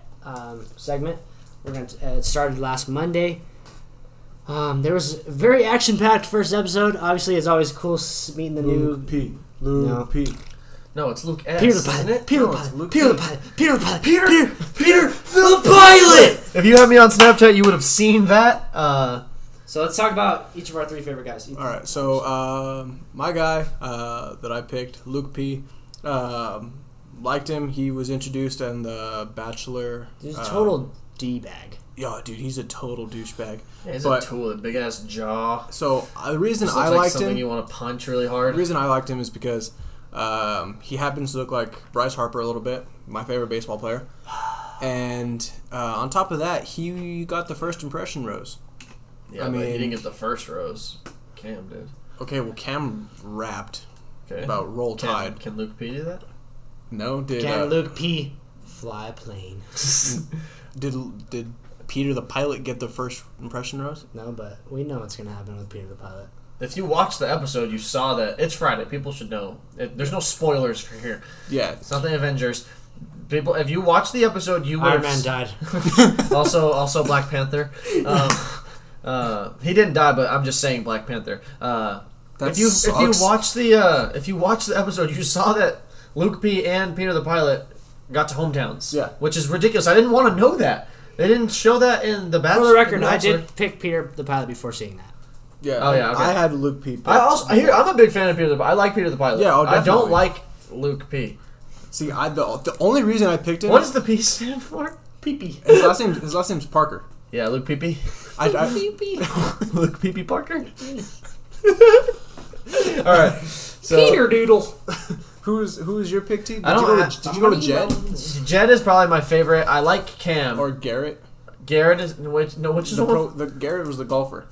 segment. It started last Monday. There was a very action-packed first episode. Obviously, it's always cool meeting the new P. No. P. No, it's Luke S. Peter the isn't Pilot. it? Peter No, the it's Pilot. Luke Peter the P. Pilot. Peter the Pilot. Peter the Pilot. If you had me on Snapchat, you would have seen that. So let's talk about each of our three favorite guys. Ethan. All right, so my guy that I picked, Luke P. Liked him. He was introduced in the Bachelor. He's a total D-bag. Yeah, dude, he's a total douchebag. Yeah, he's But- a tool with a big ass jaw. So the reason Just I looks like liked something him, you want to punch really the hard. reason I liked him is because he happens to look like Bryce Harper a little bit, my favorite baseball player, and on top of that, he got the first impression rose. Yeah, I but he mean- didn't get the first rose. Cam did. Okay, well, Cam rapped Okay. about Roll Tide. Can Luke P do that? No, did Can Luke P. fly a plane? did Peter the Pilot get the first impression rose? No, but we know what's going to happen with Peter the Pilot. If you watched the episode, you saw that it's Friday. People should know. There's no spoilers for here. Yeah. It's not the Avengers. People, if you watched the episode, you would Iron have Man died. also Black Panther. He didn't die, but I'm just saying Black Panther. If you watch the episode, you saw that Luke P and Peter the Pilot got to hometowns. Yeah. Which is ridiculous. I didn't want to know that. They didn't show that in the Bachelor. For the record, I Bachelor. did pick Peter the Pilot before seeing that. Yeah. Oh, yeah, okay. I had Luke P. picked. I'm a big fan of Peter the Pilot. I like Peter the Pilot. Yeah, oh, I don't definitely. like Luke P. See, the only reason I picked him. What does the P stand for? Pee-pee. His last name's Parker. Yeah, Luke Pee-Pee. Pee-pee. Luke Pee-Pee Parker. All right. So, Peter Doodle. Who is your pick, T? Did I don't you go to Jed Jed is probably my favorite. I like Cam. or Garrett? Garrett is which is the one? Garrett was the golfer.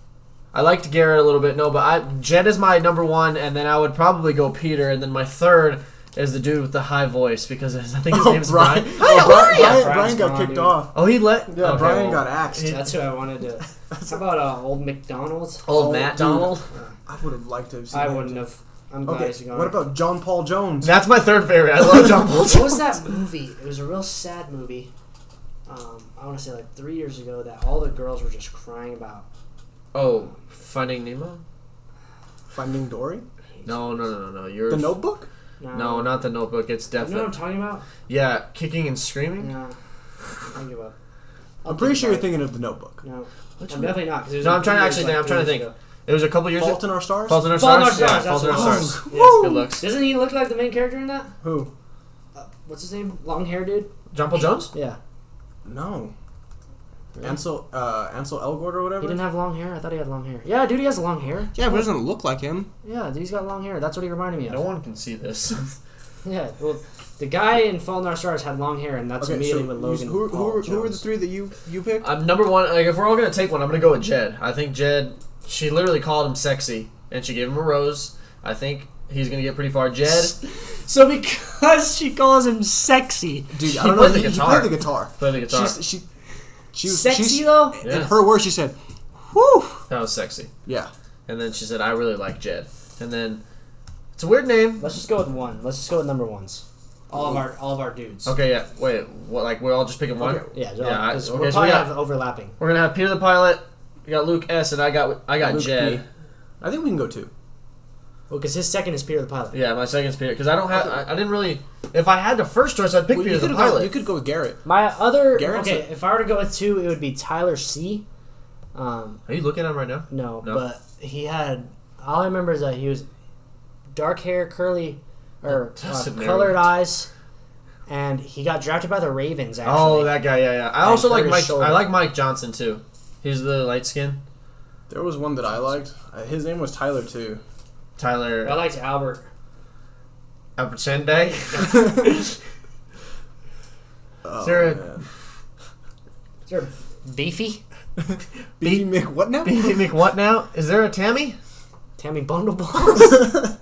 I liked Garrett a little bit. No, but Jed is my number one, and then I would probably go Peter, and then my third is the dude with the high voice because I think his name's Brian. Hi, how are ya? Brian got Brian's kicked gone, dude. off. Oh, he let Yeah, okay, Brian well, got axed. That's who I wanted to. How about old McDonald's? Old Matt dude. Donald. I would have liked to have seen I him. wouldn't have. I'm glad Okay, he's gone. what about John Paul Jones? That's my third favorite. I love John Paul. What was that movie? It was a real sad movie. I want to say like 3 years ago that all the girls were just crying about. Oh, Finding Nemo? Finding Dory? No. Yours. The Notebook? No, not The Notebook. It's You know what definitely. I'm talking about? Yeah, Kicking and Screaming. No. I give up. I'm pretty sure you're thinking of The Notebook. No. Which I'm one? definitely not. 'Cause it was No, like I'm trying to 3 actually years, think. I'm trying to 3 think. years ago. It was a couple years. Fault in Our Stars? Fault in Our Fault in Stars. Our Yeah, Stars, Fault in Our that's Stars. what it Yes, was. good looks. Doesn't he look like the main character in that? Who? What's his name? Long hair dude? John Paul Jones? Yeah. No. Ansel Elgort or whatever? He didn't have long hair? I thought he had long hair. Yeah, dude, he has long hair. Yeah, but it doesn't look like him. Yeah, dude, he's got long hair. That's what he reminded me of. No one can see this. Yeah, well, the guy in Fault in Our Stars had long hair, and that's Okay, immediately so with Logan. who Paul were the Jones. three that you picked? I'm number one. Like, if we're all gonna take one, I'm gonna go with Jed. I think Jed. She literally called him sexy, and she gave him a rose. I think he's gonna get pretty far. Jed So because she calls him sexy, Dude, I He don't know. played the He guitar. played the guitar. played the guitar. She was sexy though? Yeah. In her words, she said, "Whew." That was sexy. Yeah. And then she said, "I really like Jed." and then it's a weird name. Let's just go with one. Let's just go with number ones. All of our dudes. Okay, yeah. Wait, what? Like we're all just picking one? Okay. Yeah, yeah. We'll Okay, so probably we got have overlapping. we're gonna have Peter the Pilot. We got Luke S, and I got Luke Jed. P. I think we can go 2. Well, because his second is Peter the Pilot. Yeah, my second's Peter because I don't have. I didn't really. If I had the first choice, I'd pick Peter the Pilot. You could go with Garrett. My other Garrett's if I were to go with 2, it would be Tyler C. Are you looking at him right now? No, but he had. All I remember is that he was dark hair, curly, or colored eyes, and he got drafted by the Ravens. Actually. Oh, that guy. Yeah. I also like Mike. shoulder. I like Mike Johnson too. He's the light skin. There was one that I liked. His name was Tyler too. Tyler. I liked Albert. Albert Sandbag. Oh, Is there Is there Beefy? Beefy Mick what now? Beefy Mick what now? Is there a Tammy? Tammy Bundleballs?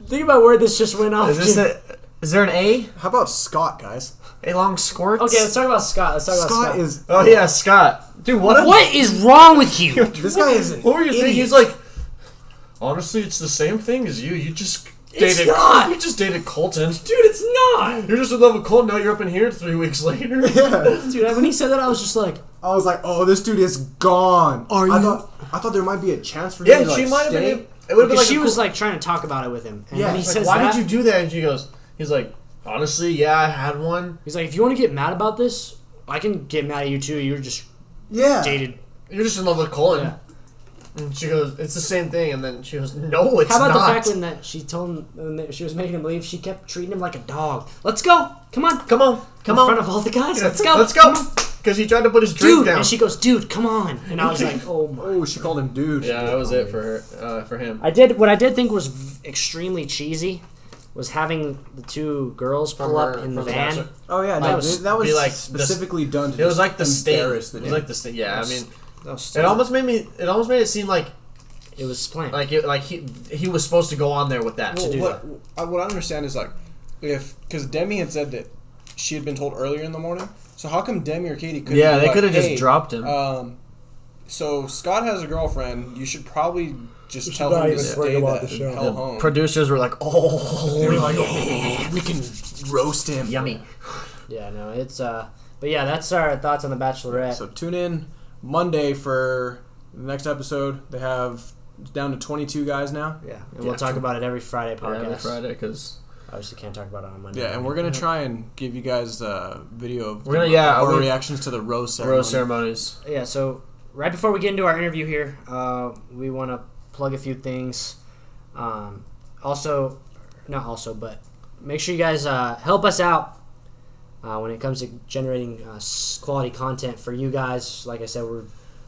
Think about where this just went off. Is there an A? How about Scott, guys? A long squirt? Okay, let's talk about Scott. Scott is. Oh yeah, Scott. Dude, What is wrong with you? This guy is. What were you thinking? He's like, honestly, it's the same thing as you. You just It's dated. not. You just dated Colton. Dude, it's not. You're just in love with Colton. Now you're up in here 3 weeks later. Yeah. Dude, when he said that, I was just like, I was like, oh, this dude is gone. Are I you- thought there might be a chance for him Yeah, to like, she might have stay. been. It would have been because like she was like trying to talk about it with him. And Yeah, when he it's says why that, did you do that? And she goes, he's like, honestly, yeah, I had one. he's like, if you want to get mad about this, I can get mad at you too. You're just Yeah. dated. You're just in love with Colton. Yeah. And she goes, it's the same thing. And then she goes, no, it's How about not. the fact when that she told him when that she was making him leave, she kept treating him like a dog. Let's go, come on, Come on. in front of all the guys. Let's go, Let's go. Because he tried to put his drink dude. down. And she goes, dude, come on. And I was like, oh my. Oh, she called him dude. Yeah, that was it for her, for him. What I did think was extremely cheesy was having the 2 girls pull up in the from the van. Bachelor. Oh yeah, That no, was- that was be like specifically done to It was like the sting. It embarrass the was dude. like the sting. Yeah, I mean, That was it almost made it seem like it was planned. he was supposed to go on there with that. to do what I understand is like, because Demi had said that she had been told earlier in the morning. So how come Demi or Katie couldn't? Yeah, be they like, could have hey, just dropped him. So Scott has a girlfriend. You should probably just should tell not him to even stay bring him on the the show. hell home. Producers were like, oh, They were like, oh, we can roast him. yummy. Yeah, no, it's but yeah, that's our thoughts on the Bachelorette. So tune in Monday for the next episode. They have down to 22 guys now. Yeah, and we'll talk about it every Friday podcast. Every Friday, because Obviously, can't talk about it on Monday. Yeah, and we're gonna try and give you guys a video of our reactions to the rose ceremony. rose ceremonies. Yeah, so right before we get into our interview here, we want to plug a few things. But make sure you guys help us out when it comes to generating quality content for you guys. Like I said,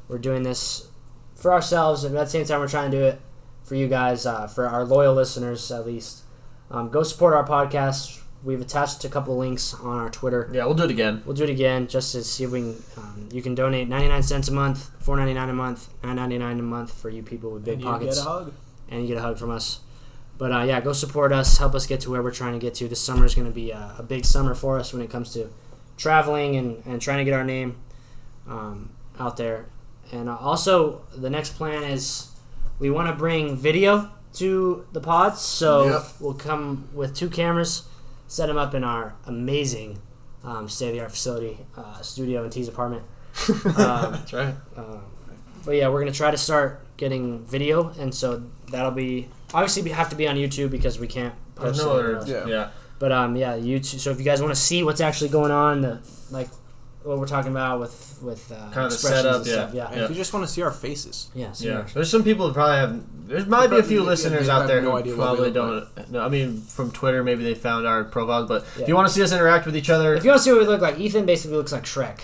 we're doing this for ourselves, and at the same time, we're trying to do it for you guys, for our loyal listeners at least. Go support our podcast. We've attached a couple of links on our Twitter. Yeah, we'll do it again. We'll do it again just to see if we can. You can donate 99 cents a month, $4.99 a month, $9.99 a month for you people with big pockets. You get a hug. And you get a hug from us. But yeah, go support us. Help us get to where we're trying to get to. This summer is going to be a big summer for us when it comes to traveling and trying to get our name out there. And also, the next plan is we want to bring video to the pods. So we'll come with 2 cameras, set them up in our amazing state-of-the-art facility, studio in T's apartment. That's right. But yeah, we're going to try to start getting video, and so that'll be obviously we have to be on YouTube because we can't post it anywhere else. Yeah. But yeah, YouTube. So if you guys want to see what's actually going on, like what we're talking about with kind of the expressions setup, and stuff, yeah. And if you just want to see our faces. Yeah. Yeah, there's some people that probably have. There might be a few listeners they out have there no who idea what probably we look don't. No, I mean, from Twitter, maybe they found our profiles. But Yeah. if you want to see us interact with each other, If you want to see what we look like, Ethan basically looks like Shrek.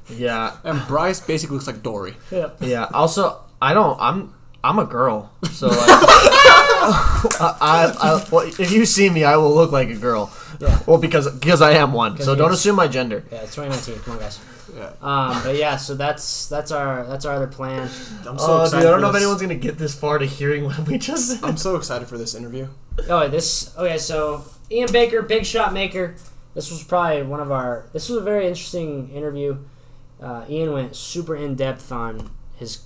yeah, And Bryce basically looks like Dory. Yeah. yeah. Also, I'm a girl, so like, well, if you see me, I will look like a girl. Yeah. Well, because I am one. So he don't is. assume my gender. Yeah, it's 2019. Come on, guys. Yeah. But yeah, so that's our other plan. I'm so excited. Dude, I don't for know if this. anyone's gonna get this far to hearing what we just said. I'm so excited for this interview. So Ian Baker, Big Shot Maker. This was probably this was a very interesting interview. Ian went super in depth on his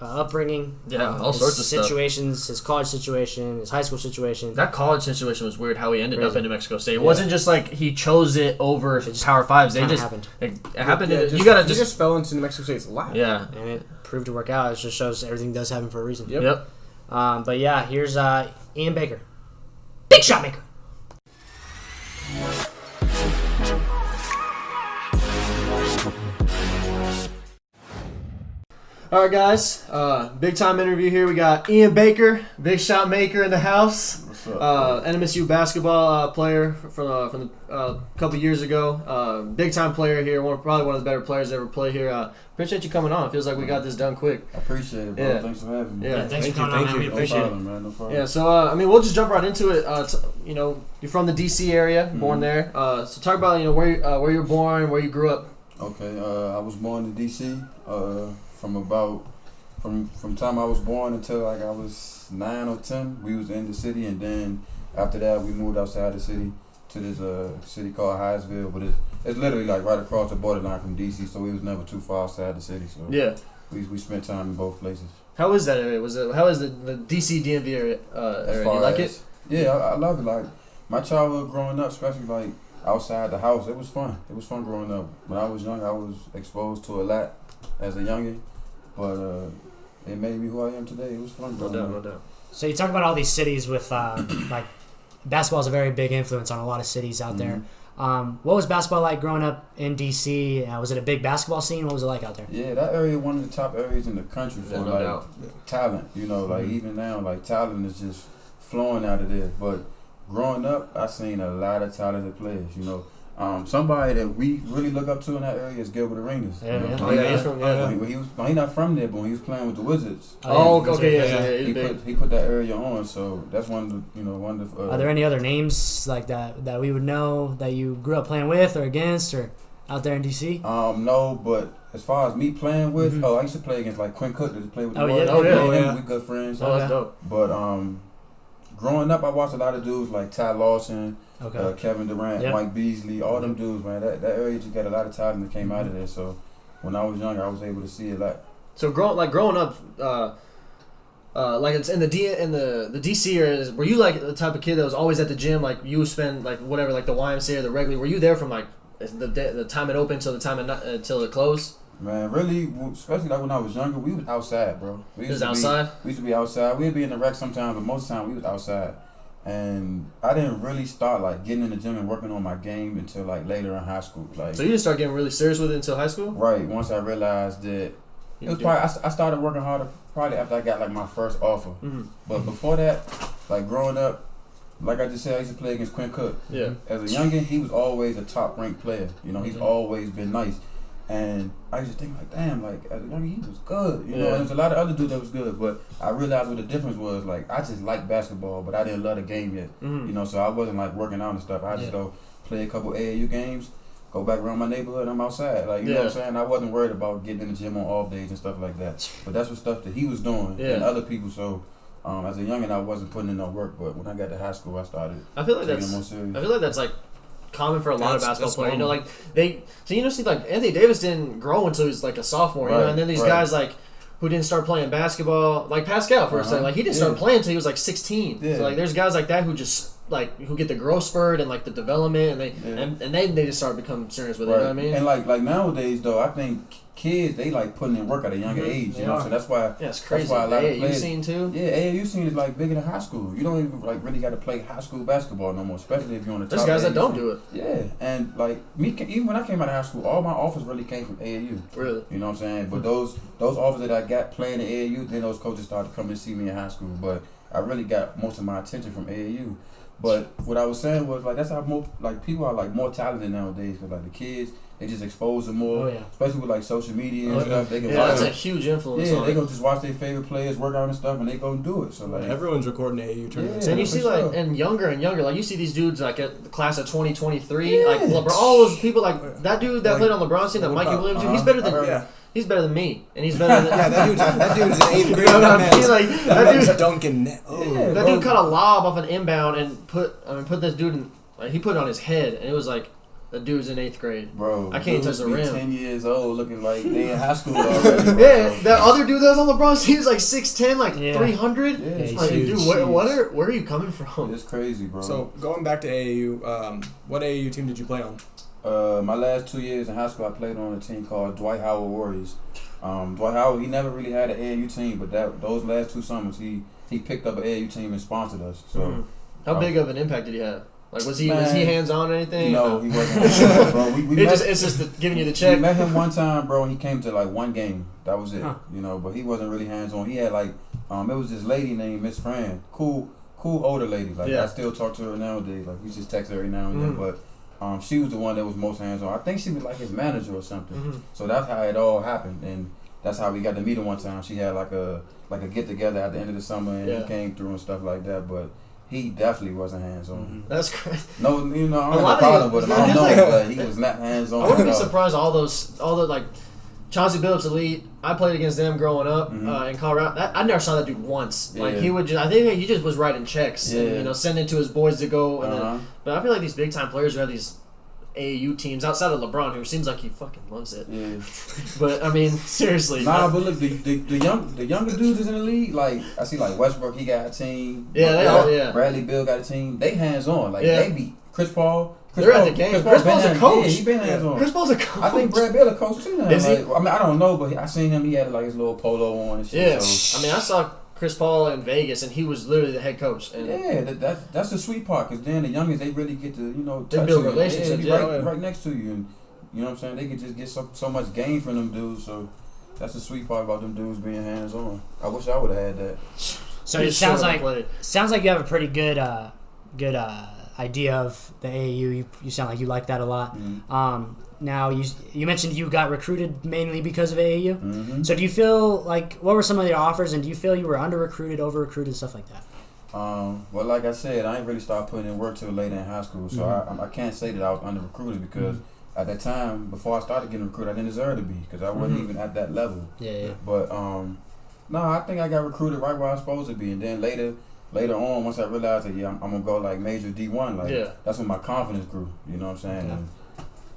upbringing. Yeah, all sorts of situations, his college situation, his high school situation. That college situation was weird. How he ended up in New Mexico State. It Yeah. wasn't just like he chose it over Power Fives. They just happened. It happened. Yeah, You gotta he just fell into New Mexico State's lap. Yeah. And it proved to work out. It just shows everything does happen for a reason. Yep. But yeah, here's Ian Baker, big shot maker. All right, guys. Big time interview here. We got Ian Baker, big shot maker in the house. What's up? NMSU basketball player from a couple years ago. Big time player here. Probably one of the better players to ever play here. Appreciate you coming on. It feels like we got this done quick. I appreciate it, bro. Yeah. Thanks for having me. Yeah, Thanks for coming on, man. We No appreciate it. problem, man. No problem. Yeah, so we'll just jump right into it. You're from the DC area, born there. So talk about where you were born, where you grew up. Okay, I was born in DC. From time I was born until like I was 9 or 10, we was in the city, and then after that we moved outside the city to this city called Hyattsville, but it's literally like right across the borderline from DC, so we was never too far outside the city. So Yeah. we spent time in both places. How is that area? How is the DC DMV area? Area? You like it? Yeah, I love it. Like my childhood growing up, especially like outside the house, it was fun. It was fun growing up. When I was young, I was exposed to a lot as a youngin', but it made me who I am today. It was fun growing up. No doubt. So you talk about all these cities with like basketball is a very big influence on a lot of cities out there. What was basketball like growing up in DC? Was it a big basketball scene? What was it like out there? Yeah, that area one of the top areas in the country for no doubt. talent. Like even now, like talent is just flowing out of there. But growing up, I seen a lot of talented players. Somebody that we really look up to in that area is Gilbert Arenas. Yeah, yeah. Oh, yeah, he's from He's not from there, but when he was playing with the Wizards, okay, yeah, he's big. he put that area on. So that's one of the. Are there any other names like that we would know that you grew up playing with or against or out there in DC? No, but as far as me playing with, I used to play against like Quinn Cook. Did you play with the Oh, Warriors? yeah. We good friends. Oh, that's dope. But growing up, I watched a lot of dudes like Ty Lawson, Kevin Durant, Yep. Mike Beasley, all them dudes, man. That area just got a lot of talent that came out of there. So when I was younger, I was able to see a lot. So growing up, like it's in the DC area. Were you like the type of kid that was always at the gym? Like you would spend like whatever, like the YMCA or the regular. Were you there from like the time it opened till the time until it closed? Man, really, especially like when I was younger, we was outside, bro. We used to be outside. We'd be in the rec sometimes, but most of the time we was outside. And I didn't really start like getting in the gym and working on my game until like later in high school. Like, so you didn't start getting really serious with it until high school? Right. Once I realized that it was probably I started working harder probably after I got like my first offer. Mm-hmm. But before that, like growing up, like I just said, I used to play against Quinn Cook. Yeah. As a youngin', he was always a top ranked player. He's always been nice. And I used to think like, damn, like as a youngin', he was good. And there's a lot of other dudes that was good, but I realized what the difference was. Like I just liked basketball, but I didn't love the game yet. Mm-hmm. So I wasn't like working out and stuff. I just go play a couple AAU games, go back around my neighborhood, and I'm outside. Like you know what I'm saying? I wasn't worried about getting in the gym on off days and stuff like that. But that's what stuff that he was doing and other people. So as a youngin', I wasn't putting in no work. But when I got to high school, I started taking it more serious. I feel like that's like common for a lot of basketball players. Common. See like Anthony Davis didn't grow until he was like a sophomore, and then these guys like who didn't start playing basketball, like Pascal for a second, like he didn't start playing until he was like 16. Yeah. So like there's guys like that who just like who get the growth spurt and like the development, and then they just start becoming serious with it. You know what I mean? And like nowadays though, I think kids they like putting in work at a younger age. So that's why. Yeah, it's crazy. That's why a lot of AAU players, scene too. Yeah, AAU scene is like bigger than high school. You don't even like really got to play high school basketball no more, especially if you're on the top. There's guys that AAU don't scene. do it. Yeah, and like me, even when I came out of high school, all my offers really came from AAU. Really? You know what I'm saying? But those offers that I got playing at AAU, then those coaches started coming to see me in high school. But I really got most of my attention from AAU. But what I was saying was like that's how people are like more talented nowadays because like the kids they just expose them more, especially with like social media and stuff. They can that's a huge influence. Yeah, they gonna just watch their favorite players work out and stuff, and they gonna do it. So like everyone's recording AAU tournaments. And you see like and younger, like you see these dudes like at the class of 2023, like LeBron, all those people like that dude that played on LeBron's team, that Mikey Williams, dude, he's better than he's better than me, and he's better than that dude's an 8th grade. That dude's dunking. That dude caught a lob off an inbound and put this dude in. Like, he put it on his head, and it was like The dude's in 8th grade. Bro, I can't touch the dudes be rim. 10 years old looking like they in high school already. Bro. Yeah, that other dude that was on LeBron's team is like 6'10", like Yeah. 300. Yeah, It's he's like, huge. dude, where are you coming from? It's crazy, bro. So going back to AAU, what AAU team did you play on? My last 2 years in high school, I played on a team called Dwight Howard Warriors. Dwight Howard, he never really had an AAU team, but those last 2 summers, he picked up an AAU team and sponsored us. So, How big of an impact did he have? Like, was he hands on or anything? No, he wasn't. Bro, It's just giving you the check. We met him one time, bro. And he came to like one game. That was it. Huh. You know, but he wasn't really hands on. He had like, it was this lady named Miss Fran, cool older lady. Like Yeah. I still talk to her nowadays. Like we just text her every now and then. But she was the one that was most hands on. I think she was like his manager or something. So that's how it all happened, and that's how we got to meet her one time. She had like a get together at the end of the summer, and he came through and stuff like that. But he definitely wasn't hands on. That's crazy. No, you know, I A don't lot have a of problem with him. I don't know, but he was not hands on. I wouldn't be surprised. All the like Chauncey Billups elite. I played against them growing up in Colorado. I never saw that dude once. Like he would just, I think he just was writing checks and sending to his boys to go. And then, but I feel like these big time players who have these AAU teams outside of LeBron, who seems like he fucking loves it. Yeah. But I mean, seriously. Nah, but look, the younger dudes is in the league. Like I see, like Westbrook, he got a team. Bradley Beal got a team. They hands on. Like they beat Chris Paul. They're at the game. Chris Paul's a coach. Yeah, he been hands on. Chris Paul's a coach. I think Brad Beal a coach too now. Is he? Like, I mean, I don't know, but I seen him. He had like his little polo on and shit. Yeah. So. I mean, I saw Chris Paul in Vegas, and he was literally the head coach. And That's the sweet part, because then the youngest, they really get to, they touch build you. relationships. Right next to you, and you know what I'm saying. They could just get so much gain from them dudes. So that's the sweet part about them dudes being hands on. I wish I would have had that. So it sounds like you have a pretty good idea of the AAU. You sound like you like that a lot. Now you mentioned you got recruited mainly because of AAU. So do you feel like, what were some of your offers, and do you feel you were under recruited, over recruited, stuff like that? Well, like I said, I ain't really started putting in work till later in high school, so I can't say that I was under recruited, because at that time, before I started getting recruited, I didn't deserve to be, because I wasn't even at that level. But no, I think I got recruited right where I was supposed to be, and then later on, once I realized that I'm gonna go like major D1, like that's when my confidence grew. You know what I'm saying? And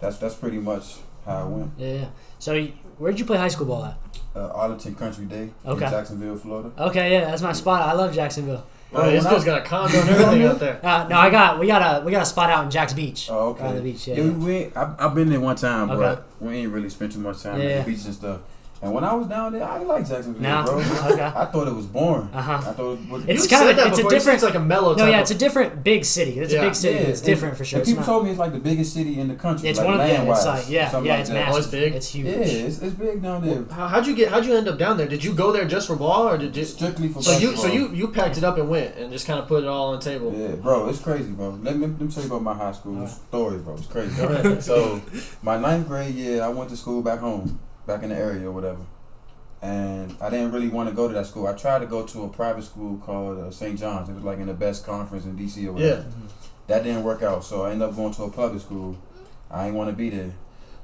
that's pretty much how it went. Yeah. So where did you play high school ball at? Arlington Country Day in Jacksonville, Florida. Okay, yeah, that's my spot. I love Jacksonville. Oh, this dude's got a condo and everything out there. No, we got a spot out in Jack's Beach. Oh, okay. On the beach, I've been there one time, but we ain't really spent too much time at the beach and stuff. And when I was down there, I didn't like Jacksonville, bro. I thought it was boring. I thought it's kind of it's a different, it's like a mellow. It's a different big city. It's a big city. It's different for sure. And people told me it's like the biggest city in the country. It's like one of land it's wise, it's massive. Oh, it's big. It's huge. Yeah, it's big down there. Well, how'd you end up down there? Did you go there just for ball, or did you strictly for basketball? So you packed it up and went and just kind of put it all on the table. Yeah, bro, it's crazy, bro. Let me tell you about my high school stories, bro. It's crazy. So my 9th grade year, I went to school back home, back in the area or whatever. And I didn't really want to go to that school. I tried to go to a private school called St. John's. It was like in the best conference in D.C. or whatever. Yeah. That didn't work out, so I ended up going to a public school. I didn't want to be there.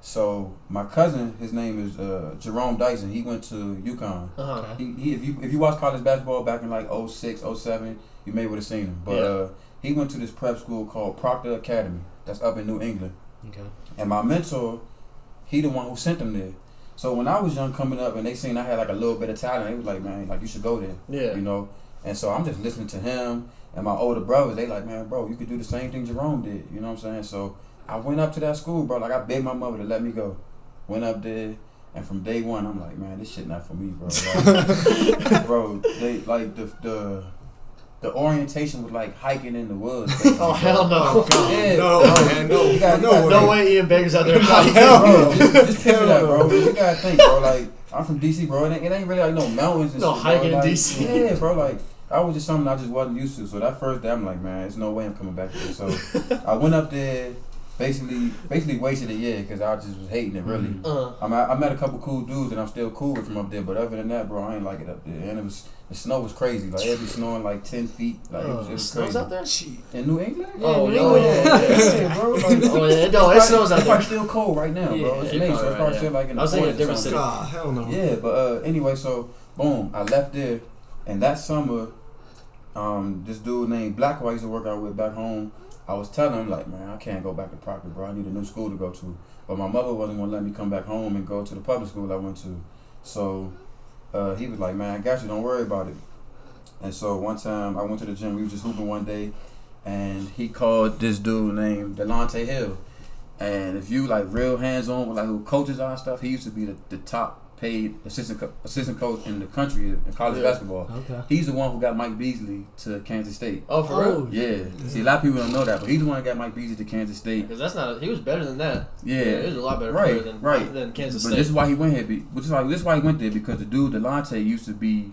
So my cousin, his name is Jerome Dyson. He went to UConn. He if you watch college basketball back in like 06, 07, you may would have seen him. But he went to this prep school called Proctor Academy. That's up in New England. Okay. And my mentor, he the one who sent him there. So when I was young coming up and they seen I had like a little bit of talent, they was like, man, like you should go there. Yeah. You know? And so I'm just listening to him and my older brothers, they like, man, bro, you could do the same thing Jerome did. You know what I'm saying? So I went up to that school, bro. Like I begged my mother to let me go. Went up there, and from day one, I'm like, man, this shit not for me, bro. Like, bro, they like the orientation was like hiking in the woods. Oh hell no! Yeah, no way Ian Baker's out there hiking, bro. Just picture that, bro. You gotta think, bro. Like I'm from DC, bro. It ain't really like no mountains and no shit, hiking bro. in Like, DC. Yeah, bro. Like that was just something I just wasn't used to. So that first day, I'm like, man, there's no way I'm coming back there. So I went up there. Basically wasted a year because I just was hating it, really. I met a couple cool dudes and I'm still cool with from up there, but other than that, bro, I ain't like it up there. And the snow was crazy. Like, it was snowing like 10 feet. Like, it was crazy. Out there? In New England? Yeah, New England. Yeah, bro. Like, it snows out there. It's probably still cold right now, bro. It's May, so it's probably still like in the 40s. I was thinking a different city. God, hell no. Yeah, but anyway, so, boom, I left there. And that summer, this dude named Black, who I used to work out with back home, I was telling him, like, man, I can't go back to Proctor, bro. I need a new school to go to. But my mother wasn't going to let me come back home and go to the public school I went to. So he was like, man, I got you. Don't worry about it. And so one time I went to the gym. We was just hooping one day. And he called this dude named Delonte Hill. And if you, like, real hands-on with, like, who coaches are and stuff, he used to be the top paid assistant coach in the country in college basketball. Okay. He's the one who got Mike Beasley to Kansas State. Oh, for real? Yeah. See, a lot of people don't know that, but he's the one that got Mike Beasley to Kansas State. Because that's not. He was better than that. Yeah. He was a lot better player than Kansas State. But this is why he went here. This is why he went there, because the dude Delonte used to be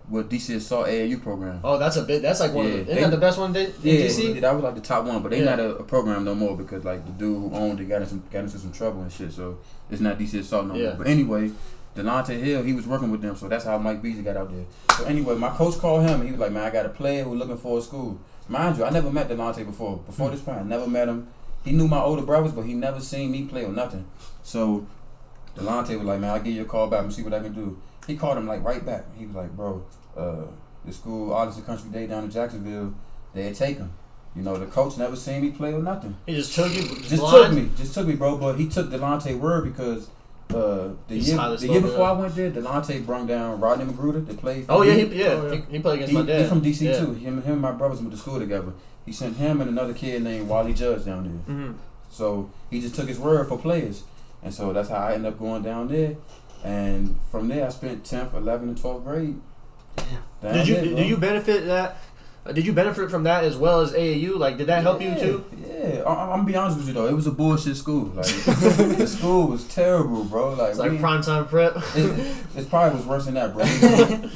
with DC Assault AAU program. Oh, that's like one of the. Isn't that the best one in DC? Yeah, that was like the top one, but they not a program no more because like the dude who owned it got into some trouble and shit. So it's not DC Assault no more. But anyway, Delonte Hill, he was working with them, so that's how Mike Beasley got out there. So anyway, my coach called him and he was like, man, I got a player who's looking for a school. Mind you, I never met Delonte before. Before this point, I never met him. He knew my older brothers, but he never seen me play or nothing. So Delonte was like, man, I'll give you a call back and see what I can do. He called him like right back. He was like, bro, the school, Arlington Country Day down in Jacksonville, they'd take him. You know, the coach never seen me play or nothing. He just took you. Just took me, bro. But he took Delonte word because the year before I went there, Delonte brung down Rodney Magruder to play. He played against my dad. He's from DC too. Him and my brothers went to school together. He sent him and another kid named Wally Judge down there. Mm-hmm. So he just took his word for players, and so that's how I ended up going down there. And from there, I spent 10th, 11th, and 12th grade. Did you benefit that? Did you benefit from that as well as AAU? Like, did that help you too? Yeah, I'm gonna be honest with you though. It was a bullshit school. Like, the school was terrible, bro. Like, it's like primetime prep. It probably was worse than that, bro.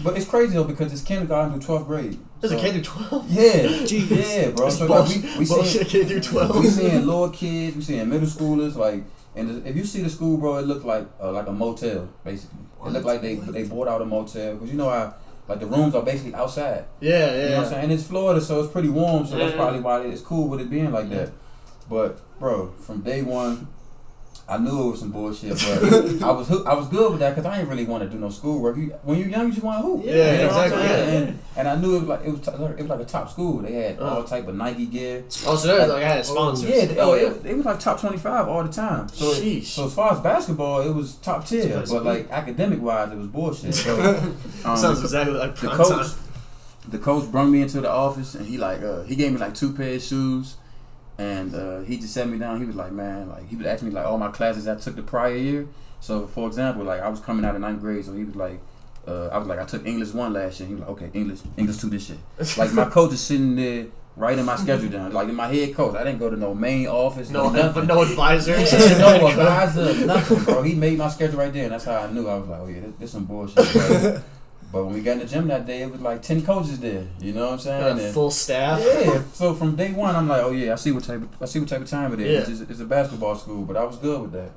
But it's crazy though because it's kindergarten through 12th grade. There's a K through 12. Yeah, yeah, bro. So like, we bullshit K through 12. We seeing little kids, we seeing middle schoolers, like. And if you see the school, bro, it looked like a motel, basically. It looked like they bought out a motel. Because you know how, like, the rooms are basically outside. Yeah. You know what I'm saying? And it's Florida, so it's pretty warm, so that's probably why it's cool with it being like that. But, bro, from day one, I knew it was some bullshit, but I was good with that because I didn't really want to do no schoolwork. When you're young, you just want to hoop. Yeah, you know exactly. And I knew it was like a top school. They had all type of Nike gear. Oh, so there's like I had sponsors. It was like top 25 all the time. So as far as basketball, it was top tier, but like academic wise, it was bullshit. So, sounds exactly like the coach brought me into the office and he gave me like 2 pairs of shoes. And he just sat me down. He was like, man, like he would ask me like all my classes I took the prior year. So for example, like I was coming out of 9th grade, so he was like, I was like, I took English 1 last year. He was like, okay, English 2 this year. Like my coach is sitting there writing my schedule down, like in my head coach. I didn't go to no main office, no advisor, no advisor, nothing, bro. He made my schedule right there, and that's how I knew. I was like, oh yeah, this some bullshit. Bro. But when we got in the gym that day, it was like 10 coaches there. You know what I'm saying? Full staff. Yeah. So from day one, I'm like, oh yeah, I see what type of time it is. Yeah. It's a basketball school, but I was good with that.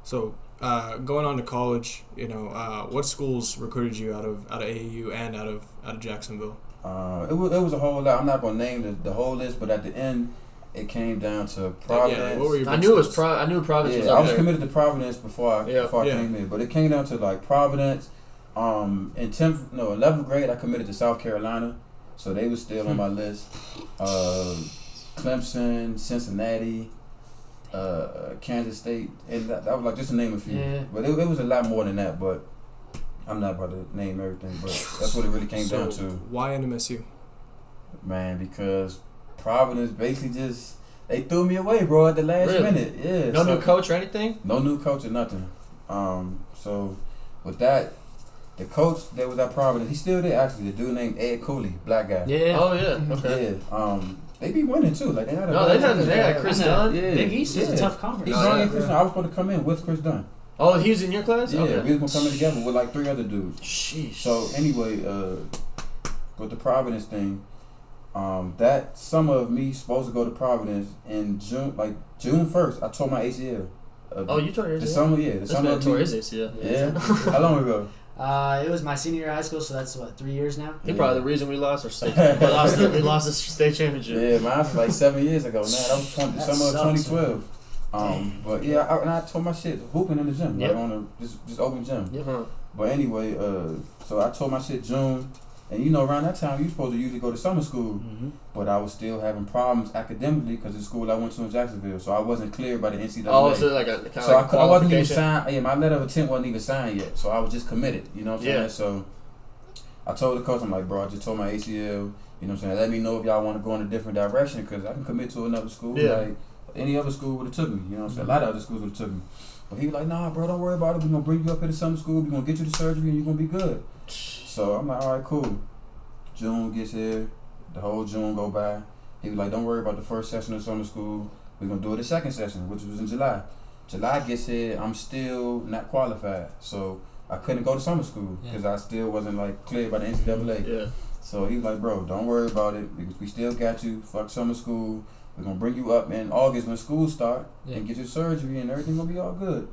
So going on to college, you know, what schools recruited you out of AAU and out of Jacksonville? It was a whole lot. I'm not gonna name the whole list, but at the end, it came down to Providence. Yeah, what were your I knew Providence was up I was there. committed to Providence before I came in, but it came down to like Providence. In 11th grade, I committed to South Carolina, so they were still on my list. Clemson, Cincinnati, Kansas State, and that was like just to name a few. Yeah. But it was a lot more than that. But I'm not about to name everything. But that's what it really came down to. Why NMSU? Man, because Providence basically they threw me away, bro, at the last minute. Yeah. No new coach or anything. No new coach or nothing. So with that. The coach that was at Providence, he's still there actually. The dude named Ed Cooley, black guy. Yeah. Oh yeah. Okay. Yeah. They be winning too. Like they had Chris Dunn. Yeah. Big East is a tough conference. I was supposed to come in with Chris Dunn. Oh, he was in your class? Yeah, okay. We was gonna come in together with like 3 other dudes. Sheesh. So anyway, with the Providence thing, that summer of me supposed to go to Providence in June 1st, I tore my ACL. You tore your ACL? The summer, yeah. The summer tore his ACL. Yeah. How long ago? It was my senior year of high school, so that's 3 years now. He's probably the reason we lost our state. we lost the state championship. Yeah, mine was like 7 years ago. Man, that was summer of 2012. But yeah, I tore my shit hooping in the gym, like on a just open gym. Yep. But anyway, so I tore my shit June, And you know, around that time, you supposed to usually go to summer school. Mm-hmm. But I was still having problems academically because the school I went to in Jacksonville. So I wasn't cleared by the NCAA. Oh, so like a kind of so like I wasn't even qualification? signed. Yeah, my letter of intent wasn't even signed yet. So I was just committed. You know what I'm saying? So I told the coach, I'm like, bro, I just told my ACL, you know what I'm saying? Let me know if y'all want to go in a different direction because I can commit to another school. Yeah. Like any other school would have took me. You know what I'm saying? A lot of other schools would have took me. But he was like, nah, bro, don't worry about it. We're going to bring you up here to summer school. We're going to get you the surgery and you're going to be good. So I'm like, all right, cool. June gets here. The whole June go by. He was like, don't worry about the first session of summer school. We're going to do it the second session, which was in July. July gets here. I'm still not qualified. So I couldn't go to summer school because I still wasn't like cleared by the NCAA. Yeah. So he was like, bro, don't worry about it because we still got you. Fuck summer school. We're going to bring you up in August when school start and get your surgery and everything going to be all good.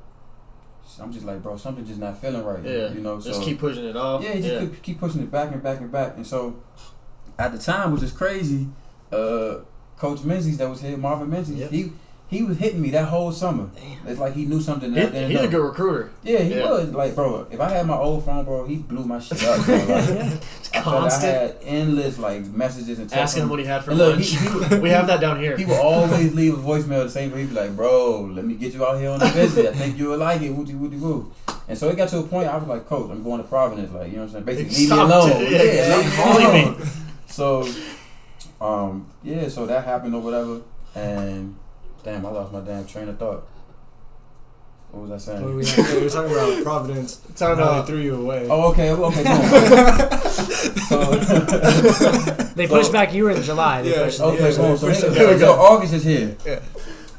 So I'm just like, bro, something just not feeling right. Yeah. You know, Just so, keep pushing it off. Yeah, just keep pushing it back and back and back. And so at the time, which is crazy, Coach Menzies that was here, Marvin Menzies, he was hitting me that whole summer. Damn. It's like he knew something that I didn't know. He's a good recruiter. Yeah, he was. Like, bro, if I had my old phone, bro, he blew my shit up. Bro. Like, I had endless like messages and texts. Asking him what he had for look, lunch. We have that down here. He would always leave a voicemail the same way. He'd be like, bro, let me get you out here on a visit. I think you would like it. Wooty wooty woo. And so it got to a point I was like, Coach, I'm going to Providence. Like, you know what I'm saying? Basically, leave me alone. Leave me alone. So, so that happened or whatever. And damn, I lost my damn train of thought. What was I saying? We were talking about Providence. Talking How about they threw you away. Oh, okay. So They pushed back. You were in July. They pushed okay, so so August is here. Yeah.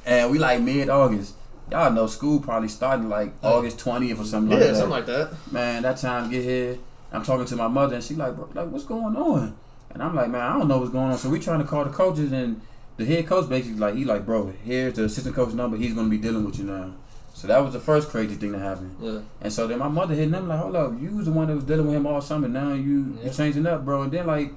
And we like mid-August. Y'all know school probably started like August 20th or something like that. Yeah, something like that. Man, that time get here, I'm talking to my mother and she like, bro, like, what's going on? And I'm like, man, I don't know what's going on. So we trying to call the coaches and the head coach basically like, he like, bro, here's the assistant coach number. He's going to be dealing with you now. So that was the first crazy thing that happened. Yeah. And so then my mother hitting them like, hold up, you was the one that was dealing with him all summer. Now you changing up, bro. And then like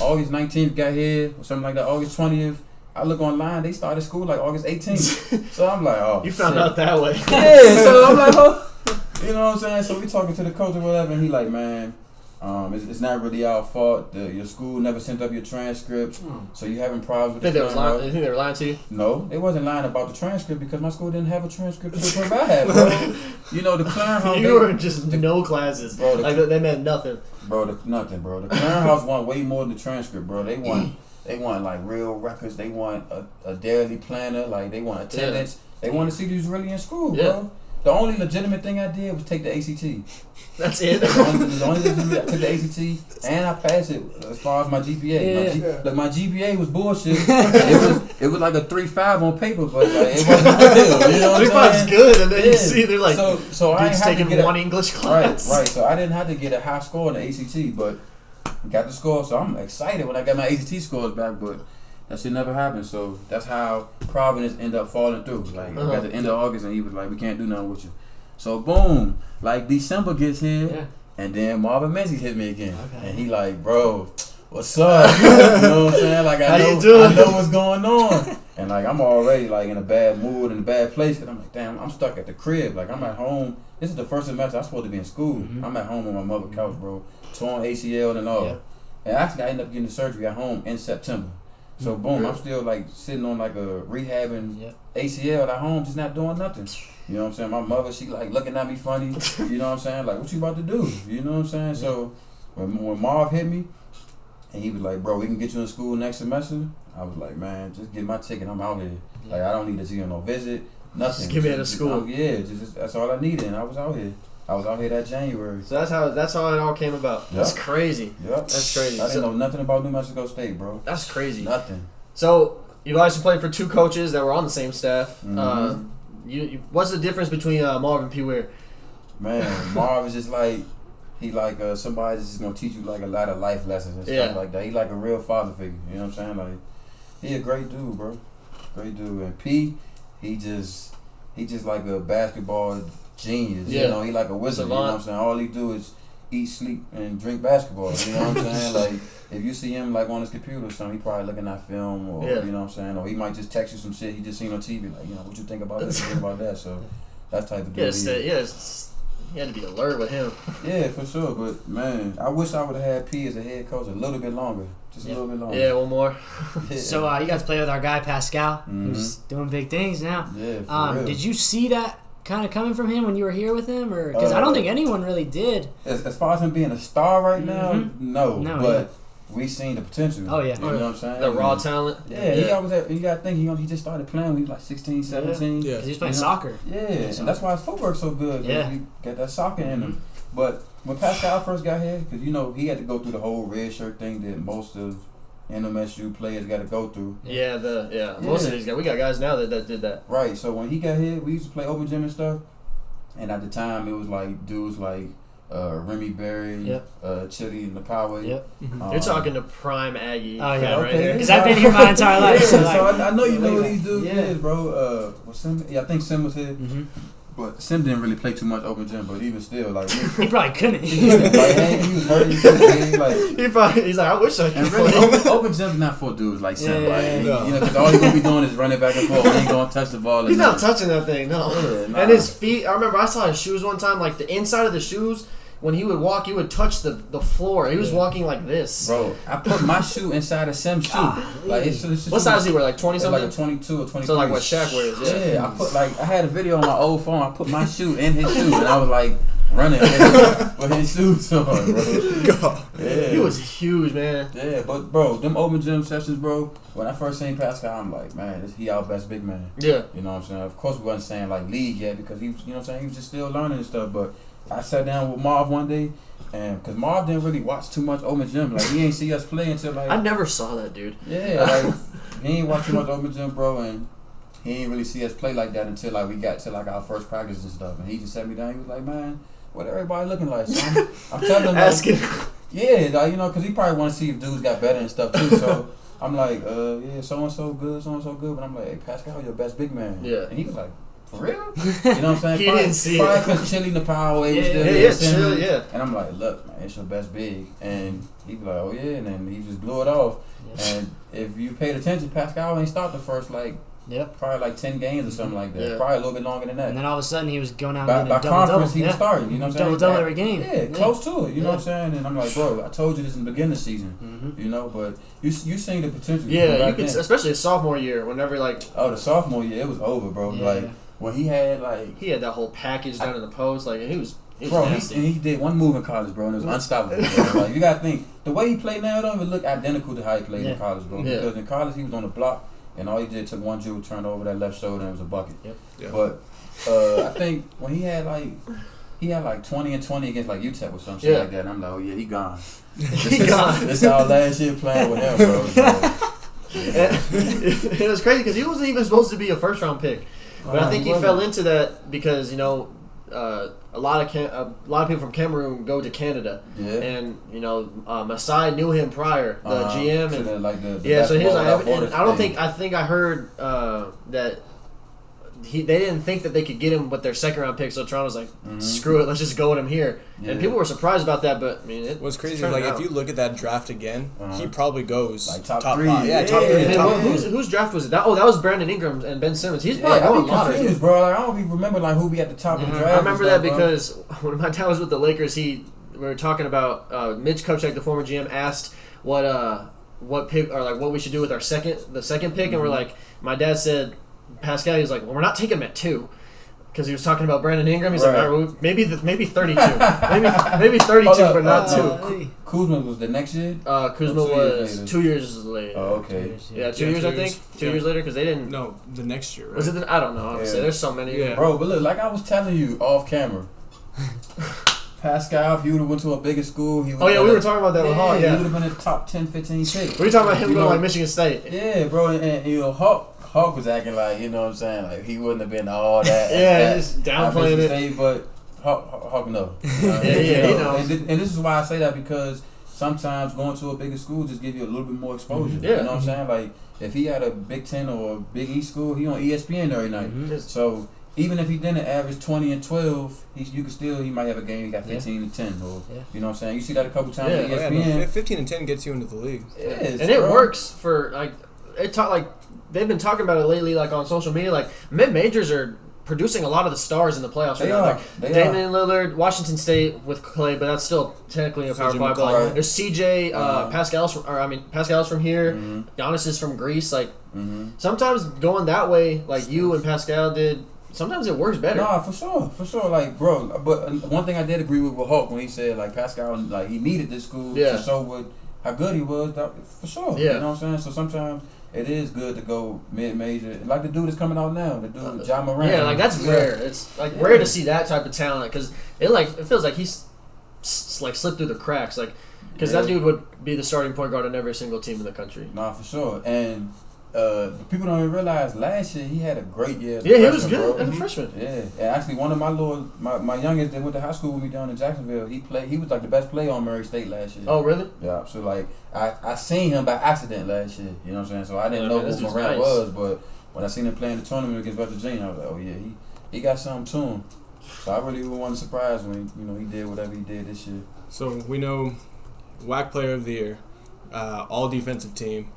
August 19th got here or something like that. August 20th. I look online, they started school like August 18th. So I'm like, oh, you found out that way. Yeah, so I'm like, oh. You know what I'm saying? So we talking to the coach or whatever, and he like, man, it's not really our fault. Your school never sent up your transcript, so you having problems with You the think they were lying to you? No, they wasn't lying about the transcript because my school didn't have a transcript to provide, bro. You know, the clearinghouse. You were just no classes. Bro, like they meant nothing. Bro, nothing, bro. The clearinghouse want way more than the transcript, bro. They want like real records. They want a daily planner. Like they want attendance. They want to see you was really in school, bro. The only legitimate thing I did was take the ACT. That's it. the only legitimate, I took the ACT and I passed it as far as my GPA. My GPA was bullshit. it was like a 3.5 on paper, but like, it wasn't real. You know what I'm saying? 3.5's good, and then you see they're like, so I ain't had to get one English class. Right. So I didn't have to get a high score in the ACT, but got the score. So I'm excited when I got my ACT scores back, but that shit never happened. So that's how Providence ended up falling through. Like at the end of August, and he was like, "We can't do nothing with you." So boom, like December gets here, and then Marvin Menzies hit me again, and he like, "Bro, what's up?" You know what I'm saying? Like I know what's going on, and like I'm already like in a bad mood, in a bad place, because I'm like, damn, I'm stuck at the crib. Like I'm at home. This is the first semester I'm supposed to be in school. I'm at home on my mother's couch, bro, torn ACL and all. And actually, I ended up getting the surgery at home in September. So boom, I'm still like sitting on like a rehabbing ACL at home, just not doing nothing. You know what I'm saying? My mother, she like looking at me funny. You know what I'm saying? Like, what you about to do? You know what I'm saying? So when Marv hit me, and he was like, bro, we can get you in school next semester. I was like, man, just get my ticket. I'm out here. Like, I don't need to see you no visit, nothing. Just get me out of school. Just that's all I needed, and I was out here. I was out here that January. So that's how it all came about. Yep. That's crazy. Yep. That's crazy. I didn't know nothing about New Mexico State, bro. That's crazy. Nothing. So you actually played for two coaches that were on the same staff. Mm-hmm. What's the difference between Marv and P. Weir? Man, Marv is just like somebody that's just gonna teach you like a lot of life lessons and stuff like that. He like a real father figure. You know what I'm saying? Like he a great dude, bro. Great dude. And P, he just like a basketball genius. Yeah. You know, he like a wizard. You know what I'm saying? All he do is eat, sleep, and drink basketball. You know what I'm saying? Like if you see him like on his computer or something, he probably looking at film or you know what I'm saying, or he might just text you some shit he just seen on TV, like, you know, what you think about this, what you think about that. So that type of dude. he had to be alert with him. Yeah, for sure. But man, I wish I would have had P as a head coach a little bit longer. Just a little bit longer. Yeah, one more. Yeah. So you guys play with our guy Pascal, who's doing big things now. Yeah, for real. Did you see that kind of coming from him when you were here with him, or because I don't think anyone really did? As far as him being a star right now, no. But we seen the potential. Oh yeah, you know what I'm saying? The raw talent. Yeah, he always. You got to think he just started playing when he was like 16, 17. Yeah, because he was playing soccer. Yeah, and that's why his footwork's so good. Yeah, he got that soccer in him. But when Pascal first got here, because he had to go through the whole red shirt thing that most of NMSU players got to go through. Yeah, most of these guys. We got guys now that did that. Right. So when he got here, we used to play open gym and stuff. And at the time, it was like dudes like Remy Berry, Chili in the power. Yep. You're talking to prime Aggie. Oh yeah, right here. because I've been here my entire life. Yeah, so I know you know who these dudes is, bro. Sim? Yeah, I think Sim was here. But Sim didn't really play too much open gym, but even still, like he probably couldn't. he was hurt. He's like, I wish I could. And really, open gym's not for dudes like Sim. Because all he's gonna be doing is running back and forth. He ain't gonna touch the ball. He's not touching that thing, no. Yeah, nah. And his feet. I remember I saw his shoes one time. Like the inside of the shoes, when he would walk, he would touch the floor. He was walking like this. Bro, I put my shoe inside of Sim's shoe. Like it's what size does he wear? Like 20 something? Like a 22 or 23. So like what Shaq wears? Yeah, I had a video on my old phone. I put my shoe in his shoe, and I was like running with his shoes on, bro. Yeah. He was huge, man. Yeah, but bro, them open gym sessions, bro. When I first seen Pascal, I'm like, man, he our best big man. Yeah. You know what I'm saying? Of course, we wasn't saying like league yet because he was, you know what I'm saying, he was just still learning and stuff. But I sat down with Marv one day, and because Marv didn't really watch too much open gym, like he ain't see us play until like. I never saw that, dude. Yeah, like he ain't watch too much open gym, bro, and he ain't really see us play like that until like we got to like our first practice and stuff. And he just sat me down. He was like, man, what everybody looking like, son? I'm telling him, asking. Yeah, like, because he probably want to see if dudes got better and stuff too. So I'm like, yeah, so and so good. But I'm like, hey, Pascal, your best big man. Yeah. And he was like, for real? You know what I'm saying? He didn't see probably it. because Chili in the power way was still there. And I'm like, look, man, it's your best big. And he be like, oh yeah, and then he just blew it off. Yes. And if you paid attention, Pascal ain't start the first probably like 10 games or something like that. Yeah. Probably a little bit longer than that. And then all of a sudden he was going out and getting a double-double. He was starting, you know what I'm saying? Double-double every game. Yeah, close to it, you know what I'm saying? And I'm like, bro, I told you this in the beginning of the season, you know, but you seen the potential. Yeah, you could, especially his sophomore year, whenever like... Oh, the sophomore year, it was over, bro. Yeah. Like, when he had like... He had that whole package down in the post, like, he was he did one move in college, bro, and it was unstoppable. Bro. Like, you gotta think, the way he played now don't even look identical to how he played in college, bro. Yeah. Because in college, he was on the block, and all he did took one dribble, turned over that left shoulder, and it was a bucket. Yep. Yeah. But I think when he had like 20 and 20 against like UTEP or some shit like that, and I'm like, oh yeah, he gone. This our last year playing with him, bro. So, it was crazy because he wasn't even supposed to be a first round pick, but I think he fell into that because a lot of people from Cameroon go to Canada, and Masai knew him prior, the GM, and so he was like, and I think I heard that they didn't think that they could get him with their second round pick, so Toronto's like, screw it, let's just go with him here. And people were surprised about that, but I mean, what's crazy is like if you look at that draft again, he probably goes like top 3. 5. Yeah, top 3. Whose draft was it? That was Brandon Ingram and Ben Simmons. He's probably going lottery, bro. Like, I don't even remember like who we at the top of the draft. I remember that because when my dad was with the Lakers, we were talking about Mitch Kupchak, the former GM, asked what pick or like what we should do with the second pick, and we're like, my dad said Pascal. He was like, well, we're not taking him at 2. Because he was talking about Brandon Ingram. He's like, all right, well, maybe 32. maybe 32, but not 2. Kuzma was the next year? Kuzma was 2 years later. Oh, okay. Yeah, 2 years, I think. 2 years later, because they didn't... No, the next year, right? Was it I don't know, honestly. There's so many. Yeah. Bro, but look, like I was telling you off camera, Pascal, if he would have went to a bigger school, he would we were talking about that with Hawk, he would have been a top 10, 15 pick. We were talking about him going like Michigan State. Yeah, bro, and Hawk was acting like, you know what I'm saying, like he wouldn't have been all that. Just downplaying it. State, but Hawk no. He knows. And this is why I say that, because sometimes going to a bigger school just give you a little bit more exposure. Yeah. You know what I'm saying? Like if he had a Big Ten or a Big East school, he on ESPN every night. So even if he didn't average 20 and 12, he might have a game. He got 15 and 10, or you know what I'm saying. You see that a couple times on ESPN. 15 and 10 gets you into the league. And it works for like they've been talking about it lately, like on social media. Like mid majors are producing a lot of the stars in the playoffs right They now. are. Like They Damian Lillard, Washington State with Clay, but that's still technically a Power CJ 5. But McCollum. like, there's CJ, Pascal's from here. Giannis is from Greece. Like sometimes going that way, like you and Pascal did. Sometimes it works better. Nah, for sure. Like, bro, but one thing I did agree with Hulk when he said, like, Pascal, like, he needed this school to show how good he was, for sure. Yeah. You know what I'm saying? So sometimes it is good to go mid-major. Like the dude that's coming out now, the dude, John Moran. Yeah, like, that's rare. It's, like, rare to see that type of talent because it feels like he's, like, slipped through the cracks. Like, because that dude would be the starting point guard on every single team in the country. Nah, for sure. And people don't even realize last year he had a great year. As a Yeah, he freshman, was good bro. as a freshman. Yeah, and actually one of my youngest that went to high school with me down in Jacksonville, he was like the best player on Murray State last year. Oh, really? Yeah, so like I seen him by accident last year, you know what I'm saying? So I didn't know man, this who dude's Morant nice. was, but when I seen him playing the tournament against West Virginia, I was like, oh yeah, he got something to him. So I really wasn't surprised when he did whatever he did this year. So we know WAC Player of the Year, All Defensive Team,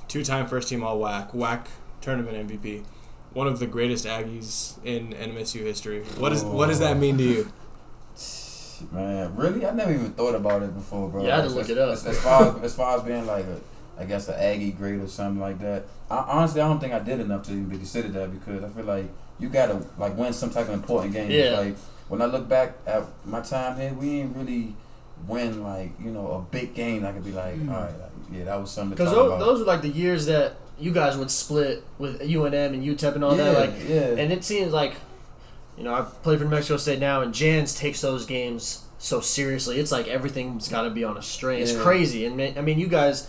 two-time First Team All WAC Tournament MVP, one of the greatest Aggies in NMSU history. What does that mean to you? Man, really? I never even thought about it before, bro. Yeah, I had to look it up. As far as being like I guess an Aggie grade or something like that. Honestly, I don't think I did enough to even be considered that because I feel like you gotta like win some type of important game. Yeah. Like when I look back at my time here, we ain't really win like a big game. I could be like, all right, yeah, that was something to talk Because about. those were like the years that you guys would split with UNM and UTEP and all that. Like, and it seems like, I play for New Mexico State now, and Jans takes those games so seriously. It's like everything's got to be on a string. It's crazy. And I mean, you guys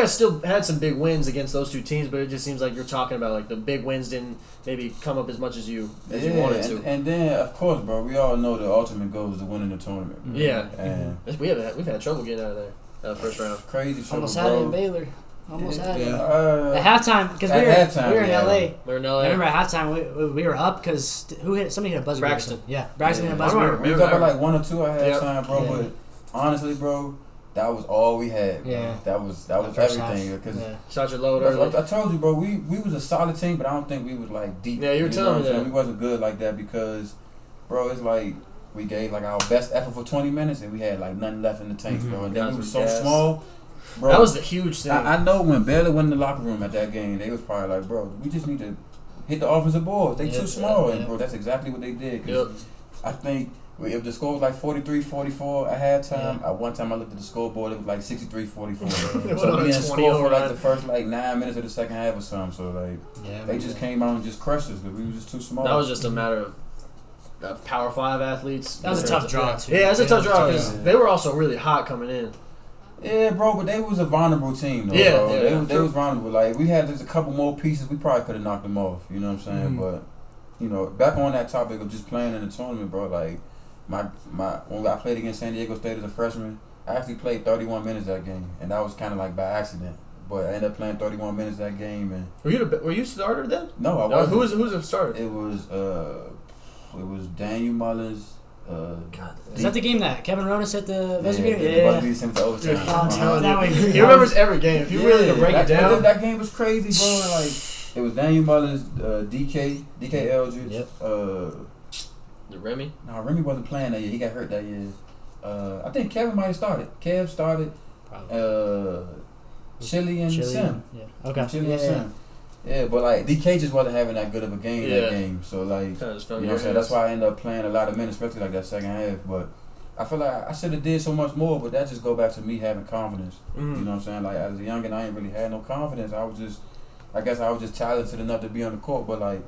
still had some big wins against those two teams, but it just seems like you're talking about like the big wins didn't maybe come up as much as you wanted to. And then of course, bro, we all know the ultimate goal is to win in the tournament. Yeah, and we've had trouble getting out of there first round. Crazy trouble, Almost bro. had it in Baylor. Almost had it. Yeah. At halftime, because we were in LA. We're in LA. I remember at halftime we were up because somebody hit a buzzer. Braxton. Yeah, Braxton hit a I buzzer. remember. We was up by like 1 or 2 at halftime, bro. Yeah. But honestly, bro, that was all we had. Bro. Yeah. That was first everything. Because Shot your load early. I told you, bro. We was a solid team, but I don't think we was like deep. Yeah, you were telling me what I'm saying? that. We wasn't good like that because, bro, it's like we gave like our best effort for 20 minutes and we had like nothing left in the tank, bro. And then Guys we were was so gassed. small. Bro, That was the huge thing. I know when Baylor went in the locker room at that game, they was probably like, bro, we just need to hit the offensive boards. They too small. And, bro, that's exactly what they did. Cause I think if the score was like 43-44 at halftime, at one time I looked at the scoreboard, it was like 63-44. So we didn't score for like the first like 9 minutes of the second half or something. So like they just came out and just crushed us because we was just too small. That was just a matter of Power 5 athletes. That was a tough draw too. Yeah, that's a tough draw because they were also really hot coming in. Yeah, bro, but they was a vulnerable team, though, Yeah, bro. yeah, They was vulnerable. Like, we had just a couple more pieces. We probably could have knocked them off, you know what I'm saying? But, back on that topic of just playing in the tournament, bro, like, when I played against San Diego State as a freshman, I actually played 31 minutes that game, and that was kind of like by accident. But I ended up playing 31 minutes that game, and Were you starter then? no, I wasn't. Who's the starter? It was Daniel Mullins. God, Is that the game that Kevin Ronas hit the buzzer beater? Yeah. Buzzer beater sent to overtime. I'm telling Uh-huh. you. He remembers every game. If you really to break it down. That game was crazy, bro. And like, it was Daniel Mullins, DK Eldridge. Yep. The Remy? No, Remy wasn't playing that year. He got hurt that year. I think Kevin might have started. Kev started. Chili and Sim. Yeah. Okay. Chili and Sim. Yeah, but like DK just wasn't having that good of a game that game. So like, Kinda just fell you know what I'm saying? That's why I ended up playing a lot of minutes, especially like that second half. But I feel like I should have did so much more, but that just go back to me having confidence. You know what I'm saying? Like as a youngin', I ain't really had no confidence. I guess I was just talented enough to be on the court, but like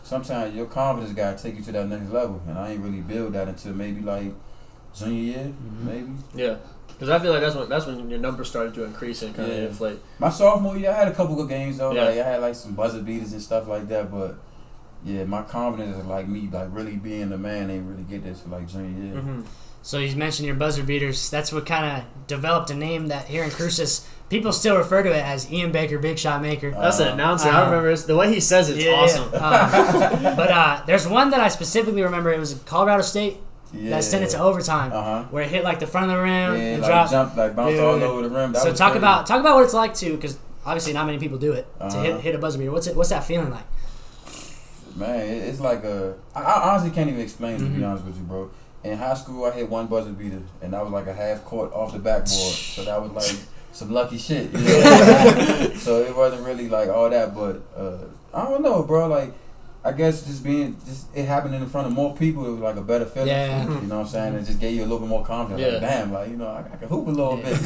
sometimes your confidence gotta take you to that next level, and I ain't really build that until maybe like junior year, maybe. Yeah. Because I feel like that's when your numbers started to increase and kind of inflate. My sophomore year, I had a couple good games though. Yeah. Like I had like some buzzer beaters and stuff like that, but yeah, my confidence is like me, like really being the man. Ain't really get this for like junior year. So you mentioned your buzzer beaters. That's what kind of developed a name that here in Cruces, people still refer to it as Ian Baker, Big Shot Maker. That's an announcer. I remember the way he says it's awesome. But there's one that I specifically remember. It was in Colorado State. That sent it to overtime, where it hit like the front of the rim and like dropped, jumped, like bounced all over the rim. That so was talk crazy. about what it's like to, because obviously not many people do it, to hit a buzzer beater. What's that feeling like? Man, it's like I honestly can't even explain it, to be honest with you, bro. In high school, I hit one buzzer beater, and that was like a half court off the backboard. So that was like some lucky shit, you know. So it wasn't really like all that, but I don't know, bro. Like, I guess it happening in front of more people, it was like a better feeling. Yeah. You know what I'm saying? It just gave you a little bit more confidence. Yeah. Like, damn, like, you know, I can hoop a little bit.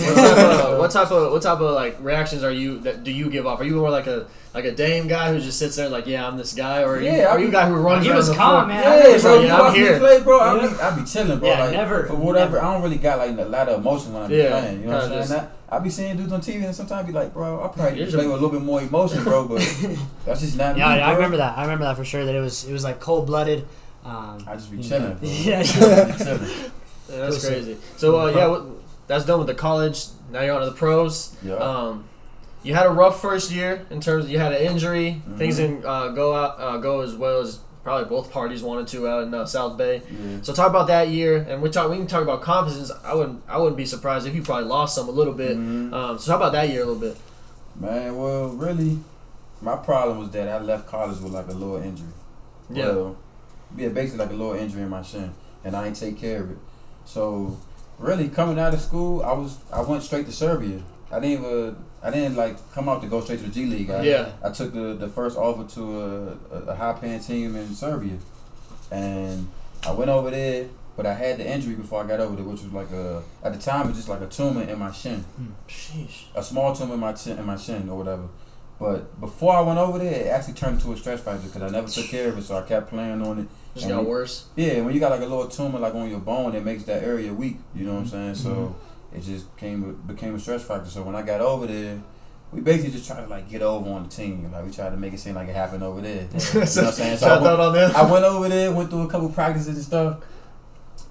What type of like reactions do you give off? Are you more like a Dame guy who just sits there like, yeah, I'm this guy, or are you a guy who runs? He around was the calm, floor? man. Yeah, bro. Yeah, You I'm watch me here. play, bro. I be chilling, bro. Yeah, like, never. for whatever. Never. I don't really got like a lot of emotion when I be playing. You know what I'm Kinda saying? I be seeing dudes on TV and sometimes I be like, bro, I probably play with a little bit more emotion, bro. But that's just not me, Yeah, bro. I remember that. I remember that for sure. That it was like cold blooded. I just be chilling, bro. Yeah. I just be chilling. Yeah, that's crazy. So that's done with the college. Now you're on to the pros. Yeah. You had a rough first year in terms of you had an injury. Things didn't go as well as probably both parties wanted to out in South Bay. Yeah. So talk about that year, and we can talk about confidence. I wouldn't be surprised if you probably lost some a little bit. So talk about that year a little bit. Man, well, really, my problem was that I left college with like a little injury. Well, basically like a little injury in my shin, and I ain't take care of it. So really, coming out of school, I went straight to Serbia. I didn't like come out to go straight to the G League. I took the first offer to a high paying team in Serbia, and I went over there. But I had the injury before I got over there, which was like at the time it was just like a tumor in my shin. Sheesh. A small tumor in my shin or whatever. But before I went over there, it actually turned into a stress factor because I never took care of it, so I kept playing on it. Just got worse. Yeah, when you got like a little tumor like on your bone, it makes that area weak. You know what I'm saying? So it just became a stress factor. So when I got over there, we basically just tried to like get over on the team. Like we tried to make it seem like it happened over there. You know what I'm saying? So I went over there, went through a couple practices and stuff.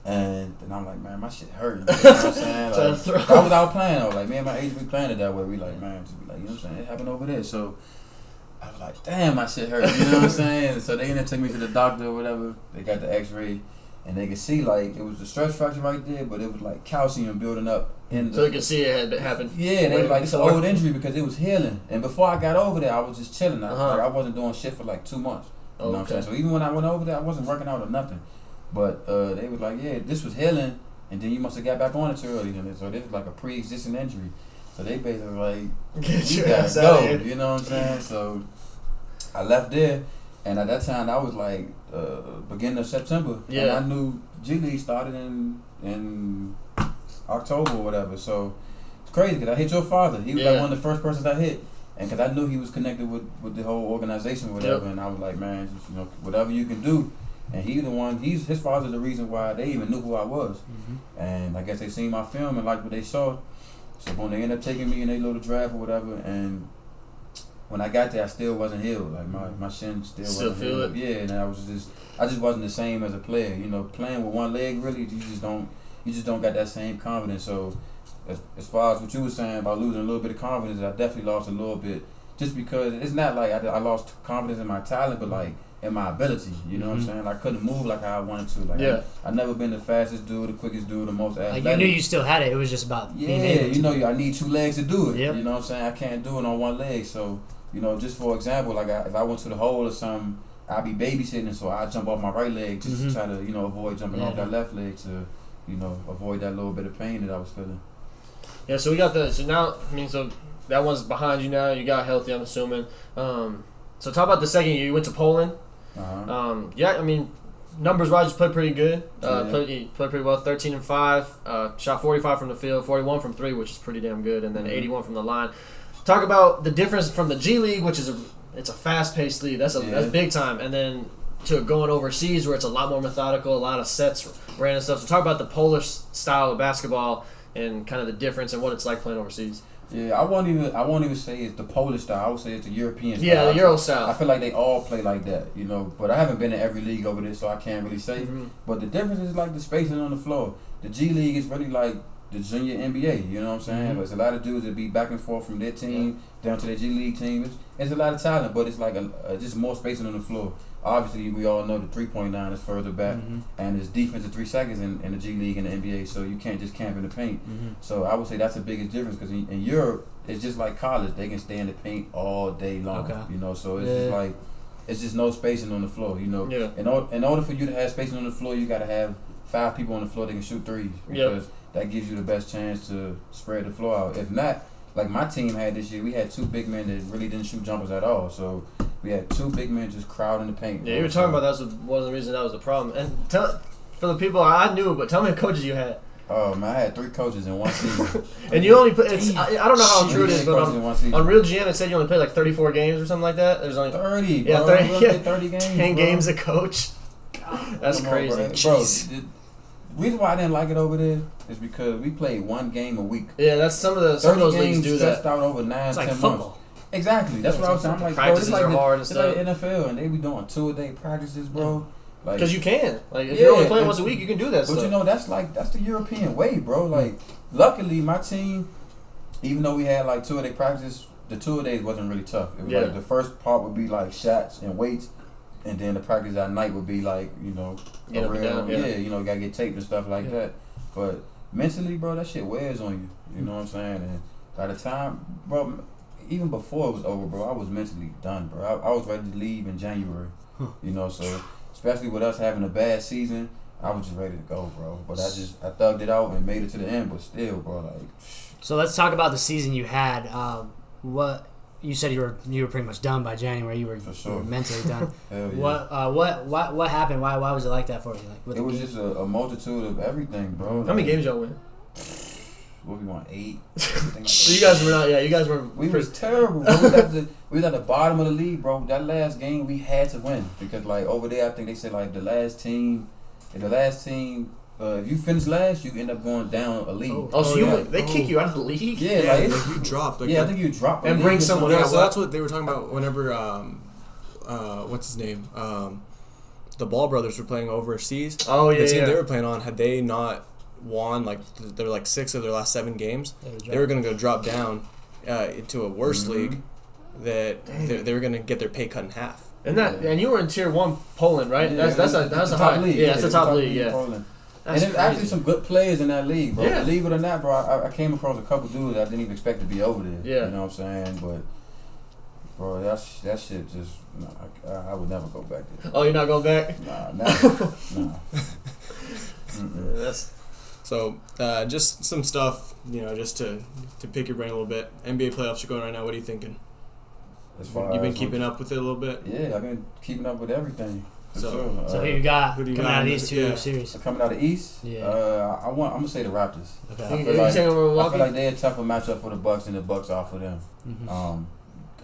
And then I'm like, man, my shit hurt. You know what I'm saying? Like, I was out playing though. Like me and my agent, we planned it that way. We like, man, just be like, you know what I'm saying? It happened over there. So I was like, damn, my shit hurt. You know what I'm saying? So they ended up taking me to the doctor or whatever. They got the X-ray, and they could see like it was a stress fracture right there, but it was like calcium building up in. So they could see it had happened. Yeah, they were like, it's an old injury because it was healing. And before I got over there, I was just chilling. I wasn't doing shit for like 2 months. You know what I'm saying? So even when I went over there, I wasn't working out or nothing. But they was like, yeah, this was healing, and then you must have got back on it too early. So this was like a pre-existing injury. So they basically like, you gotta go. You know what I'm saying? So I left there, and at that time I was like beginning of September, and I knew G League started in October or whatever. So it's crazy because I hit your father. He was like one of the first persons I hit. And because I knew he was connected with the whole organization or whatever, and I was like, man, just, you know, whatever you can do. And his father's the reason why they even knew who I was. And I guess they seen my film and liked what they saw. So when they ended up taking me in their little draft or whatever, and when I got there, I still wasn't healed. Like my shin still wasn't feel healed. it? Yeah, and I just wasn't the same as a player. You know, playing with one leg, really, you just don't got that same confidence. So as far as what you were saying about losing a little bit of confidence, I definitely lost a little bit. Just because it's not like I lost confidence in my talent, but like in my ability, you know what I'm saying? I couldn't move like how I wanted to. Like I never been the fastest dude, the quickest dude, the most athletic. Like you knew you still had it. It was just about being able to. You know, I need 2 legs to do it. Yep. You know what I'm saying? I can't do it on 1 leg. So, you know, just for example, like if I went to the hole or something, I'd be babysitting, so I'd jump off my right leg just to try to, you know, avoid jumping off that left leg to, you know, avoid that little bit of pain that I was feeling. Yeah, so we got so that one's behind you now. You got healthy, I'm assuming. So talk about the second year. You went to Poland. Numbers wise, you played pretty good. Played pretty well. 13-5. Shot 45 from the field, 41 from 3, which is pretty damn good, and then 81 from the line. Talk about the difference from the G League, which is it's a fast paced league. That's big time, and then to going overseas where it's a lot more methodical, a lot of sets, random stuff. So talk about the Polish style of basketball and kind of the difference and what it's like playing overseas. Yeah, I won't even say it's the Polish style. I would say it's the European style. Yeah, the Euro style. I feel like they all play like that, you know. But I haven't been in every league over there, so I can't really say. But the difference is like the spacing on the floor. The G League is really like the junior NBA, you know what I'm saying? There's a lot of dudes that be back and forth from their team down to their G League team. It's a lot of talent, but it's like just more spacing on the floor. Obviously, we all know the 3-point line is further back, and there's defense of 3 seconds in the G League and the NBA, so you can't just camp in the paint. So I would say that's the biggest difference, because in Europe, it's just like college. They can stay in the paint all day long, you know, so it's just like, it's just no spacing on the floor. You know, Yeah. In order for you to have spacing on the floor, you got to have 5 people on the floor that can shoot threes because that gives you the best chance to spread the floor out. If not, like my team had this year, we had 2 big men that really didn't shoot jumpers at all. So we had 2 big men just crowding the paint. Yeah, you were talking about that was one of the reasons that was the problem. And for the people I knew, but tell me the coaches you had. Oh man, I had 3 coaches in one season. And you only put. I don't know how true it is, but on Real GM it said you only played like 34 games or something like that. There's only 30. Yeah, bro. 30 games. 10 bro. games a coach. That's Come on, crazy. bro. The reason why I didn't like it over there is because we played 1 game a week. Yeah, that's some of those leagues do that. Stretched out over 9, It's 10 like months. football. Exactly. That's what I was saying. I'm like, Practices bro, it's like are hard and it's stuff. like NFL, and they be doing 2-a-day practices, bro. Like, Because you can. Like, if you're only playing once a week, you can do that but stuff. you know, that's the European way, bro. Like, luckily, my team, even though we had like 2-a-day practices, the 2-a-days wasn't really tough. It was like the first part would be like shots and weights, and then the practice at night would be like, you know, Get up and down, you know, gotta get taped and stuff like that. But mentally, bro, that shit wears on you. You know what I'm saying? And by the time, bro, even before it was over, bro, I was mentally done, bro. I was ready to leave in January. You know, so especially with us having a bad season, I was just ready to go, bro. But I thugged it out and made it to the end. But still, bro, like. So let's talk about the season you had. What you said you were pretty much done by January. You were mentally done. Hell yeah. What happened? Why was it like that for you? Like with it was just a multitude of everything, bro. How many games y'all win? What we won, 8? So you guys were not. Yeah, you guys were. We was terrible. Bro. We was at the bottom of the league, bro. That last game we had to win because like over there, I think they said like if the last team, if you finish last, you end up going down a league. They kick you out of the league? Yeah, like you dropped. Like I think you dropped and bring someone Yeah, else well, up. that's what they were talking about whenever, what's his name? The Ball brothers were playing overseas. Oh, yeah, The team they were playing on, had they not won, like, they were like 6 of their last 7 games, they were going to go drop down into a worse league that they were going to get their pay cut in half. And you were in Tier 1 Poland, right? Yeah, that's a top league. Yeah, it's a top league, yeah. Poland. That's and there's actually some good players in that league, bro. Yeah. Believe it or not, bro, I came across a couple dudes I didn't even expect to be over there. Yeah. You know what I'm saying? But, bro, that shit just, I would never go back there. Oh, you're not going back? Nah, never. Nah. So, just some stuff, just to pick your brain a little bit. NBA playoffs are going right now. What are you thinking? You've been keeping up with it a little bit? Yeah, I've been keeping up with everything. So who you got coming out of these 2 series? Coming out of the East? Yeah. I'm going to say the Raptors. Okay. I feel like they're a tougher matchup for the Bucks than the Bucks are for them. Mm-hmm.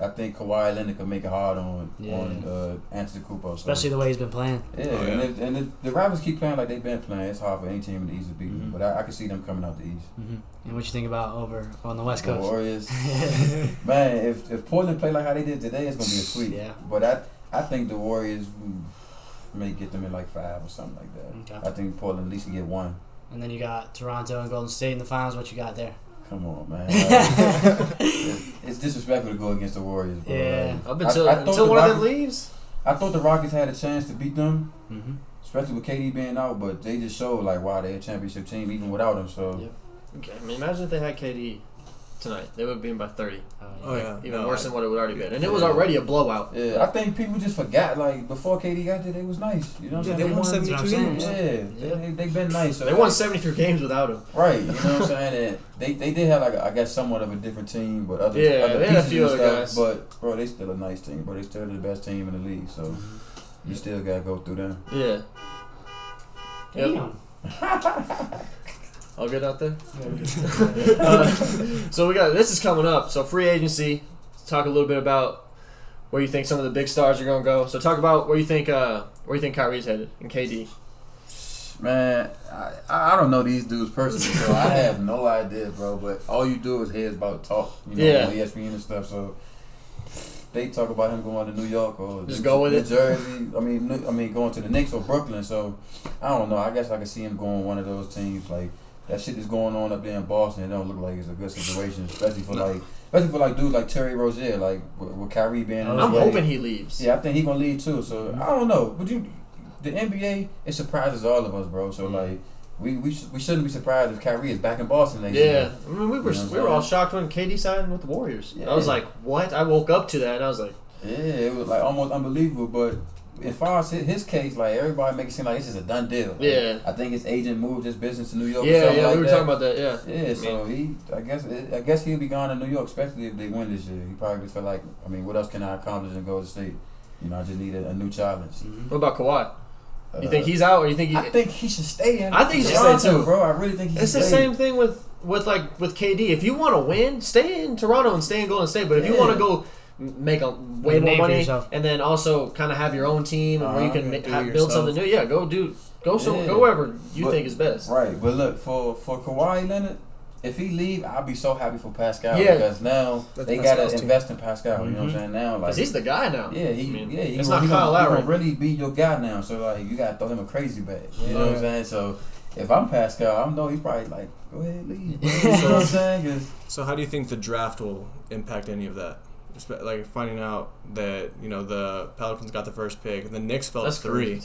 I think Kawhi Leonard could make it hard on Antetokounmpo. So. Especially the way he's been playing. Yeah, and the Raptors keep playing like they've been playing. It's hard for any team in the East to beat them, but I can see them coming out the East. Mm-hmm. And what you think about over on the West Coast? The Warriors, man. If Portland play like how they did today, it's gonna be a sweep. Yeah. But I think the Warriors may get them in like 5 or something like that. Okay. I think Portland at least can get 1. And then you got Toronto and Golden State in the finals. What you got there? Come on, man. It's disrespectful to go against the Warriors, bro. Yeah. Up until one of them leaves? I thought the Rockets had a chance to beat them, Mm-hmm. especially with KD being out, but they just showed like why they're a championship team even without him. So Yep. Okay, I mean, imagine if they had KD tonight. They would have been by 30. Oh, yeah. Even worse than what it would already been. And it was already a blowout. yeah, I think people just forgot like before KD got there, they was nice. You know what I'm saying? They won 72 games. Yeah, they've been nice. So They won 73 games without him. Right, you know what I'm saying? And they did have like I guess somewhat of a different team, but other Yeah, other they had a pieces few and other stuff. guys. But bro, they still a nice team. But they still the best team in the league. So you still gotta go through them. Yeah. Damn. All good out there? So this is coming up. So free agency. Let's talk a little bit about where you think some of the big stars are going to go. So talk about where you think Kyrie's headed and KD. Man, I don't know these dudes personally, so I have no idea, bro. But all you do is hear about talk, on ESPN and stuff. So they talk about him going to New York or just go with New it. Jersey. I mean, going to the Knicks or Brooklyn. So I don't know. I guess I can see him going one of those teams. Like that shit is going on up there in Boston. It don't look like it's a good situation, especially for dudes like Terry Rozier, like with Kyrie being. I'm hoping he leaves. Yeah, I think he's gonna leave too. So I don't know, but the NBA, it surprises all of us, bro. So like, we shouldn't be surprised if Kyrie is back in Boston next year. I mean, we were all shocked when KD signed with the Warriors. Yeah. I was like, what? I woke up to that and I was like, Yeah, it was like almost unbelievable. But as far as his case, like everybody make it seem like this is a done deal. Like, Yeah. I think his agent moved his business to New York. Yeah, or something yeah, like we were that. talking about that. Yeah. Yeah, so I guess he'll be gone to New York, especially if they win this year. He probably feel like, I mean, what else can I accomplish in Golden State? You know, I just need a new challenge. What about Kawhi? You think he's out, or you think I think he should stay in. I think he should Toronto, stay too, bro. I really think he should It's the stay. same thing with KD. If you want to win, stay in Toronto and stay in Golden State. But if you want to go make a way more money and then also kind of have your own team and where you can build something new, go wherever you think is best. Right, but look for Kawhi Leonard. If he leave, I'll be so happy for Pascal because now they gotta invest in Pascal. You know what I'm saying? Now, like, because he's the guy now. Yeah, it's not Kyle Lowry. He gonna really be your guy now. So like, you gotta throw him a crazy bag. You know what I'm saying? So if I'm Pascal, I know he probably like, go ahead, leave. You know what I'm saying? So how do you think the draft will impact any of that? Like finding out that the Pelicans got the first pick, and the Knicks fell to 3,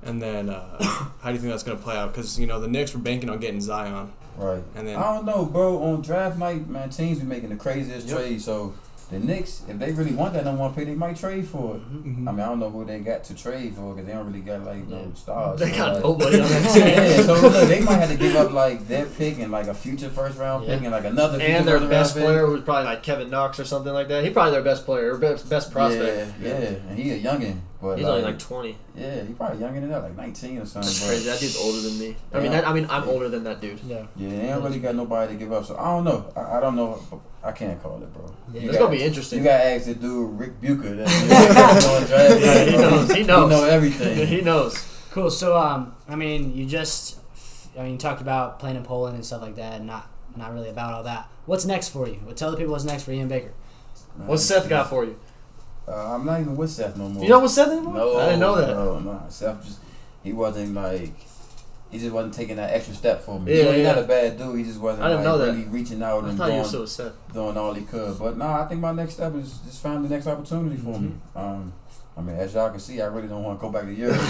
and then how do you think that's gonna play out? Because the Knicks were banking on getting Zion. Right. And then I don't know, bro. On draft night, man, teams be making the craziest trades. So the Knicks, if they really want that number 1 pick, they might trade for it. I mean, I don't know who they got to trade for because they don't really got no stars. They so got like, nobody on that team. Yeah, so look, they might have to give up like their pick and like a future first round pick and like another future and their first best round player pick. who's probably like Kevin Knox or something like that. He's probably their best player or best prospect. Yeah, and he a youngin. But he's only like 20. Yeah, he probably younger than that, like 19 or something. That's crazy. That dude's older than me. I'm older than that dude. Yeah. Yeah, they ain't really got nobody to give up. So I don't know. I don't know. I can't call it, bro. Yeah. It's gonna be interesting. You gotta ask the dude Rick Bucher. Yeah, he knows. He know everything. He knows. Cool. So I mean, you talked about playing in Poland and stuff like that, and not really about all that. What's next for you? Tell the people what's next for Ian Baker. What's Seth got for you? I'm not even with Seth no more. You not with Seth anymore? No, I didn't know that. No. Seth he just wasn't taking that extra step for me. Yeah, He's not a bad dude. He just wasn't really reaching out and doing all he could. But I think my next step is just find the next opportunity for me. I mean, as y'all can see, I really don't want to go back to Europe.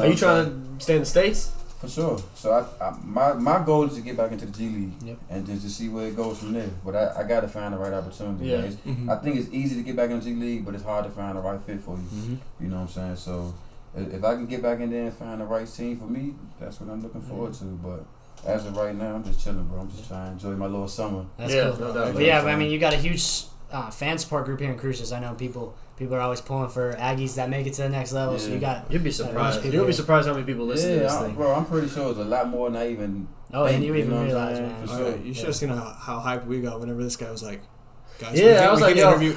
Are you trying to stay in the States? For sure. So my goal is to get back into the G League and just to see where it goes from there. But I got to find the right opportunity. Yeah. I think it's easy to get back in the G League, but it's hard to find the right fit for you. You know what I'm saying? So if I can get back in there and find the right team for me, that's what I'm looking forward to. But as of right now, I'm just chilling, bro. I'm just trying to enjoy my little summer. That's cool. No doubt. But I mean, you got a huge fan support group here in Cruces. I know people are always pulling for Aggies that make it to the next level. Yeah. So you'd be surprised. You'll be surprised how many people listen to this thing. Bro, I'm pretty sure it's a lot more than I even. And you even realize, man. For sure. You should have seen how hyped we got whenever this guy was like, guys, I was like, yo, let's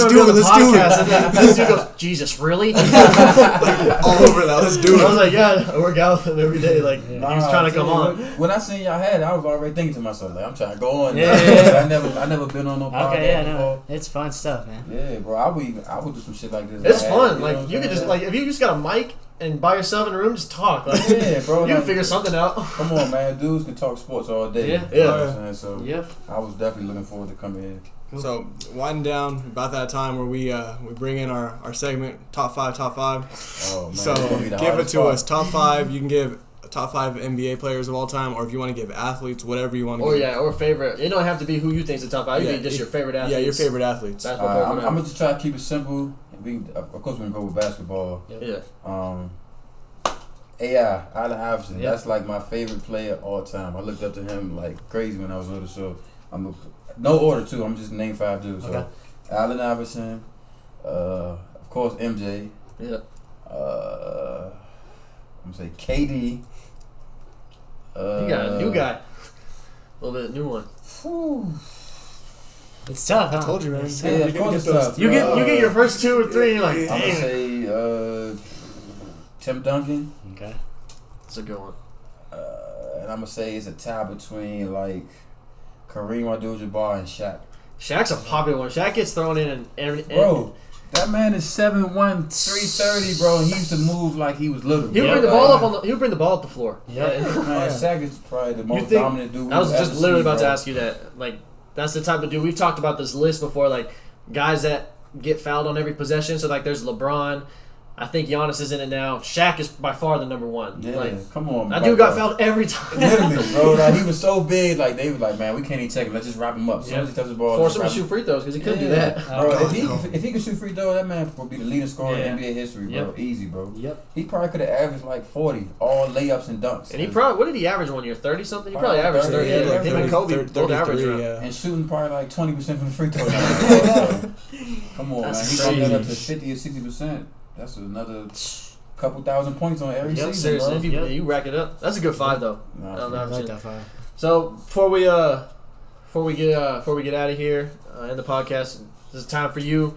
do it. And then this dude goes, Jesus, really? All over that. Let's do it. I was like, yeah, I work out with him every day. Like, he was trying to come on. When I seen y'all had it, I was already thinking to myself, like, I'm trying to go on. Yeah. I never been on no podcast before. It's fun stuff, man. Yeah, bro. I would do some shit like this. It's fun. Like, you could just, like, if you just got a mic and by yourself in a room, just talk. Like, yeah, bro. You can figure something out. Come on, man. Dudes can talk sports all day. Yeah. You know what I'm saying? So, I was definitely looking forward to coming in. Cool. So, winding down, about that time where we bring in our segment, Top 5. Oh, man. So, give it to us. Top 5. You can give top 5 NBA players of all time, or if you want to give athletes, whatever you want to give. Or favorite. It don't have to be who you think is the top 5. You can just your favorite athletes. Yeah, your favorite athletes. I'm going to just try to keep it simple. Of course, we're going to go with basketball. Yeah. AI, Allen Iverson. That's like my favorite player all time. I looked up to him like crazy when I was little. So no order too. I'm just name 5 dudes. So Allen Iverson, of course MJ. Yeah. I'm gonna say KD. You got a new guy. A little bit new one. Whew. It's tough, huh? I told you, man. Yeah, of course it's tough. You get your first 2 or 3 and you're like, I'm gonna say Tim Duncan. Okay. That's a good one. And I'm gonna say it's a tie between like Kareem Abdul-Jabbar and Shaq. Shaq's a popular one. Shaq gets thrown in and every. Bro, that man is 7'1", 330, bro, and he used to move like he was little. He'll bring the ball up he'll bring the ball up the floor. Yeah, man, Shaq is probably the most dominant dude. I was just literally about to ask you that. Like, that's the type of dude. We've talked about this list before, like guys that get fouled on every possession. So like, there's LeBron, I think Giannis is in it now. Shaq is by far the number one. Yeah, like, come on. That dude got fouled every time. Literally, bro. Like, he was so big. Like, they was like, man, we can't even check him. Let's just wrap him up. As soon as he touches the ball, Force him to shoot free throws because he couldn't do that. Bro, if he could shoot free throws, that man would be the leading scorer in NBA history, bro. Yep. Easy, bro. Yep. He probably could have averaged like 40, all layups and dunks. And he probably, what did he average 1 year? 30 something? He probably averaged 30. Yeah, Like him and Kobe both averaged around. And shooting probably like 20% from the free throw line. Come on, That's man. He got that up to crazy. 50 or 60%. That's another couple thousand points on every season, Seriously, bro. if you rack it up, that's a good 5 though. Nah, I like that 5. So before we get out of here, end the podcast, this is time for you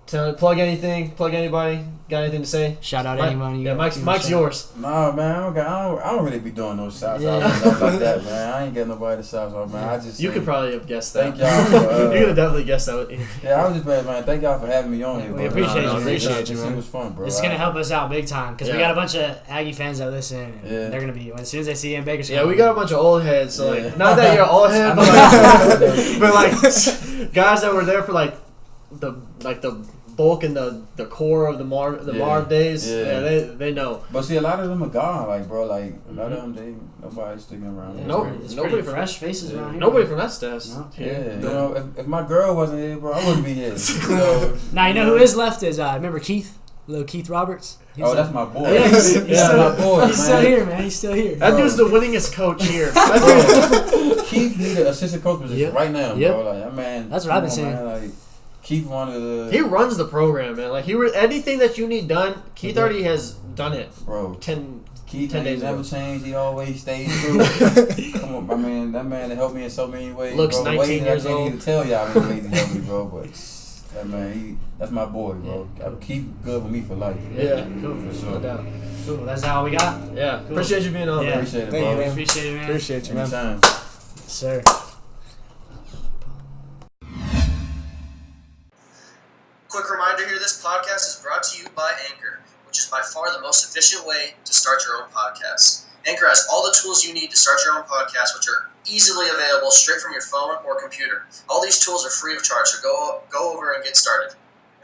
to plug anything, plug anybody. Got anything to say? Shout out Mike, anyone. Yeah, Mike's yours. Nah, man, I don't really be doing no shouts out and stuff like that, man. I ain't getting nobody to shout out, man. I just You could probably have guessed that. thank y'all for, you could have definitely guessed that. yeah, I was just bad, man. Thank y'all for having me on here, We bro. appreciate you. Appreciate you, man. It was fun, bro. It's gonna help us out big time because we Yeah. got a bunch of Aggie fans that listen. And Yeah. They're gonna be as soon as they see Ian Baker's. Yeah, we got a bunch of old heads. So Yeah. like, not that you're an old head, but like guys that were there for like the bulk and the core of the Marv days. Yeah. They know. But see, a lot of them are gone, like, bro. Like, a lot of them, nobody's sticking around. Yeah, Nope. it's Nobody pretty from- fresh faces around here. Nobody from that staff. No. Yeah, you know, if my girl wasn't here, bro, I wouldn't be here. So, Now you know who is left is remember Keith, little Keith Roberts. He's oh, that's my boy. Yeah, he's still, my boy, he's still here, man. He's still here. That dude's the winningest coach here. Bro, Keith need an assistant coach position Yep. right now, Yep. bro. Like, that man. That's what I've been come on, saying. man, like, Keith wanted to. He runs the program, man. Like anything that you need done, Keith already has done it. Bro, 10 Keith 10 ain't days never ago. changed. He always stayed true. Come on, my man. That man helped me in so many ways. Looks bro. 19 ways that years I can't old. even tell y'all how many ways he helped me, bro. But that man, that's my boy, bro. Keith good with me for life. Yeah, Cool. For no sure. doubt. Cool. That's all we got. Yeah, Cool. appreciate you being on. Yeah. man. Appreciate it, Thank bro. you, man. Appreciate it, man. Appreciate you, man. Anytime. Yes, sir. Quick reminder here, this podcast is brought to you by Anchor, which is by far the most efficient way to start your own podcast. Anchor has all the tools you need to start your own podcast, which are easily available straight from your phone or computer. All these tools are free of charge, so go over and get started.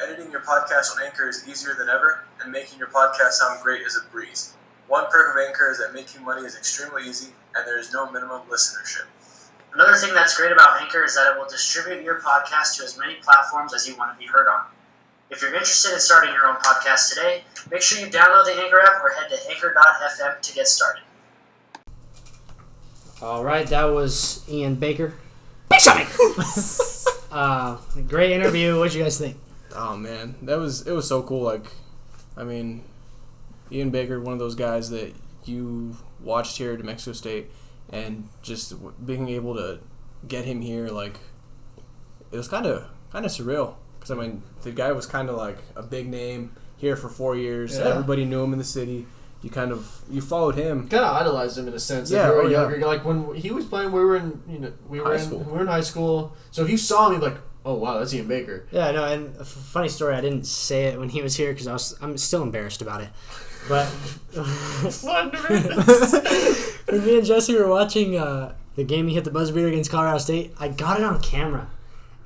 Editing your podcast on Anchor is easier than ever, and making your podcast sound great is a breeze. One perk of Anchor is that making money is extremely easy, and there is no minimum listenership. Another thing that's great about Anchor is that it will distribute your podcast to as many platforms as you want to be heard on. If you're interested in starting your own podcast today, make sure you download the Anchor app or head to anchor.fm to get started. All right, that was Ian Baker. Great interview. What'd you guys think? Oh man, it was so cool. Like, I mean, Ian Baker, one of those guys that you watched here at New Mexico State, and just being able to get him here, like, it was kind of surreal. Because I mean, the guy was kind of like a big name here for 4 years. Yeah. Everybody knew him in the city. You followed him. Kind of idolized him in a sense. Yeah, If you were oh, yeah. younger, like when he was playing, we were in high school. So if you saw him, you'd be like, oh wow, that's Ian Baker. Yeah, no, and a funny story. I didn't say it when he was here because I'm still embarrassed about it. But when me and Jesse were watching the game he hit the buzzer beater against Colorado State, I got it on camera,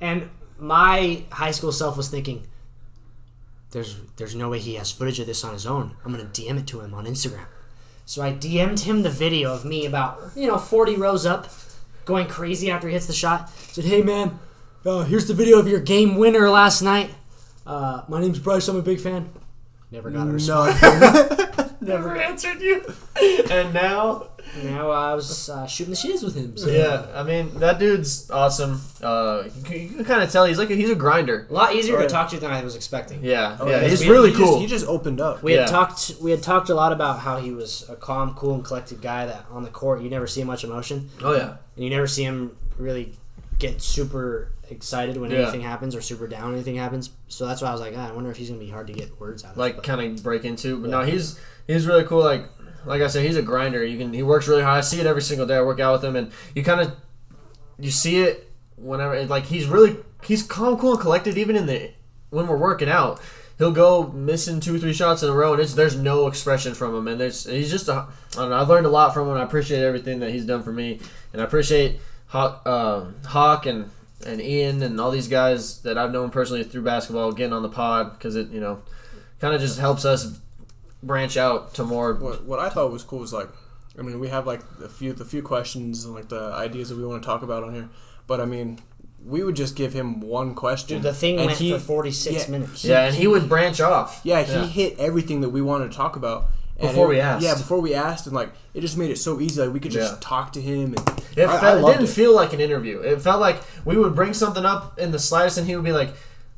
and my high school self was thinking, "There's no way he has footage of this on his own. I'm gonna DM it to him on Instagram." So I DM'd him the video of me about 40 rows up, going crazy after he hits the shot. Said, "Hey man, here's the video of your game winner last night. My name's Bryce. I'm a big fan." Never got a response. Never answered you. And now I was shooting the shiz with him. So. yeah, I mean that dude's awesome. You can kind of tell he's a grinder. A lot easier to talk to than I was expecting. Yeah, Oh, yeah, yeah, he's he- really he cool. He just opened up. We Yeah. had talked a lot about how he was a calm, cool, and collected guy that on the court you never see much emotion, Oh yeah, and you never see him really get super excited when Yeah. anything happens or super down when anything happens. So that's why I was like, I wonder if he's gonna be hard to get words out of. like But kind of break into. But no, he's really cool. Like I said, he's a grinder. He works really hard. I see it every single day. I work out with him, and you see it whenever. He's calm, cool, and collected. Even when we're working out, he'll go missing 2-3 shots in a row, and there's no expression from him. And he's just I don't know. I've learned a lot from him. I appreciate everything that he's done for me, and I appreciate Hawk and Ian and all these guys that I've known personally through basketball getting on the pod because it kind kind of just helps us branch out to more. What I thought was cool was like, I mean, we have like the few questions and like the ideas that we want to talk about on here, but I mean, we would just give him one question. Dude, the thing went for 46 minutes. Yeah, and he would branch off. Yeah, he hit everything that we wanted to talk about. Before we asked. Yeah, before we asked, and like it just made it so easy. Like we could just talk to him. And it didn't feel like an interview. It felt like we would bring something up in the slightest, and he would be like,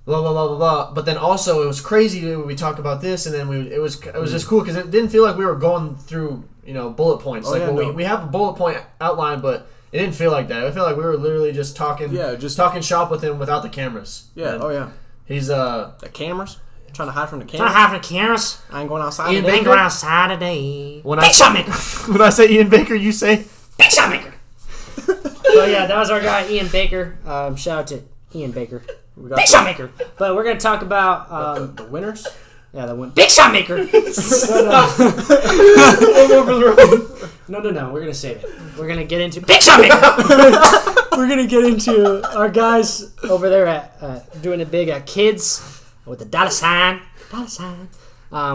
blah blah blah blah blah. But then also it was crazy when we talk about this, and then it was just cool because it didn't feel like we were going through bullet points. We have a bullet point outline, but it didn't feel like that. It felt like we were literally just talking. Yeah, just talking shop with him without the cameras. Yeah. And he's the cameras. Trying to hide from the cameras. Trying to hide from the cameras. I ain't going outside. Ian today. Baker outside today. Big shot maker. When I say Ian Baker, you say big shot maker. So yeah, that was our guy Ian Baker. Shout out to Ian Baker. Big shot maker. But we're gonna talk about the winners. Yeah, the win. Big shot maker. No. We're gonna save it. We're gonna get into big shot maker. We're gonna get into our guys over there at doing it big at kids. With the dollar sign.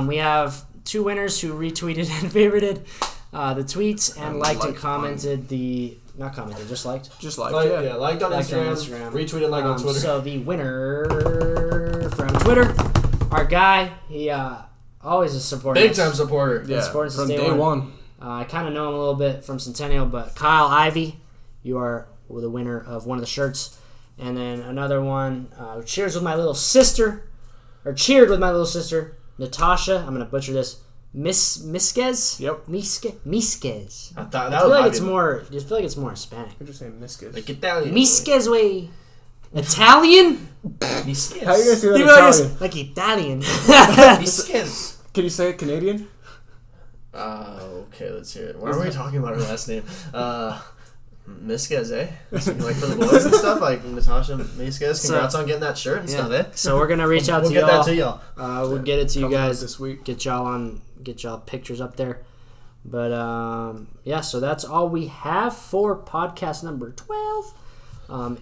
We have 2 winners who retweeted and favorited the tweets and liked and commented just liked. Liked on Instagram. Retweeted, liked on Twitter. So the winner from Twitter, our guy, he always a supporter. Big time supporter. Yeah, from day one. I kind of know him a little bit from Centennial, but Kyle Ivey, you are the winner of one of the shirts. And then another one, cheered with my little sister, Natasha. I'm gonna butcher this. Misquez. Yep. Misquez. I thought I feel like it's more. Just feel like it's more Hispanic. I'm just saying Misquez. Like Italian. Misquez way. Italian. Misquez. How are you gonna say that Italian? Like Italian. Misquez. Can you say it Canadian? Okay, let's hear it. Why are we talking about her last name? Misquez, eh? Like for the boys and stuff, like Natasha Misquez. Congrats on getting that shirt and stuff, eh? So we're gonna reach out to y'all. We'll get that to y'all. We'll get it to you guys this week. Get y'all pictures up there. But so that's all we have for podcast number 12.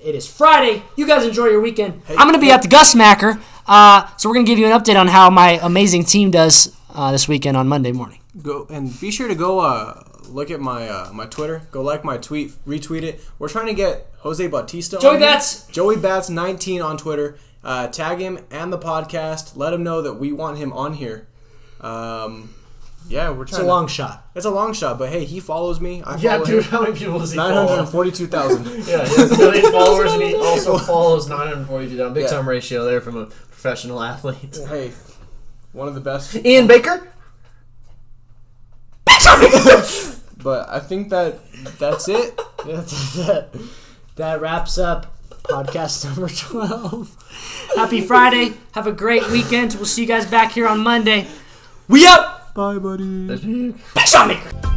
It is Friday. You guys enjoy your weekend. I'm gonna be at the Gus Macker. So we're gonna give you an update on how my amazing team does this weekend on Monday morning. Go and be sure to go look at my my Twitter. Go like my tweet, retweet it. We're trying to get Jose Bautista Joey on Bats. Here. Joey Bats 19 on Twitter. Tag him and the podcast. Let him know that we want him on here. We're trying. It's a long shot. It's a long shot, but hey, he follows me. I follow him. How many people does he follow? 942,000. Yeah, he has 1 million followers, and he also follows 942,000. Big time ratio there from a professional athlete. Hey, one of the best. Ian Baker. But I think that's it. That wraps up podcast number 12. Happy Friday. Have a great weekend. We'll see you guys back here on Monday. We up. Bye, buddy. Big shot maker.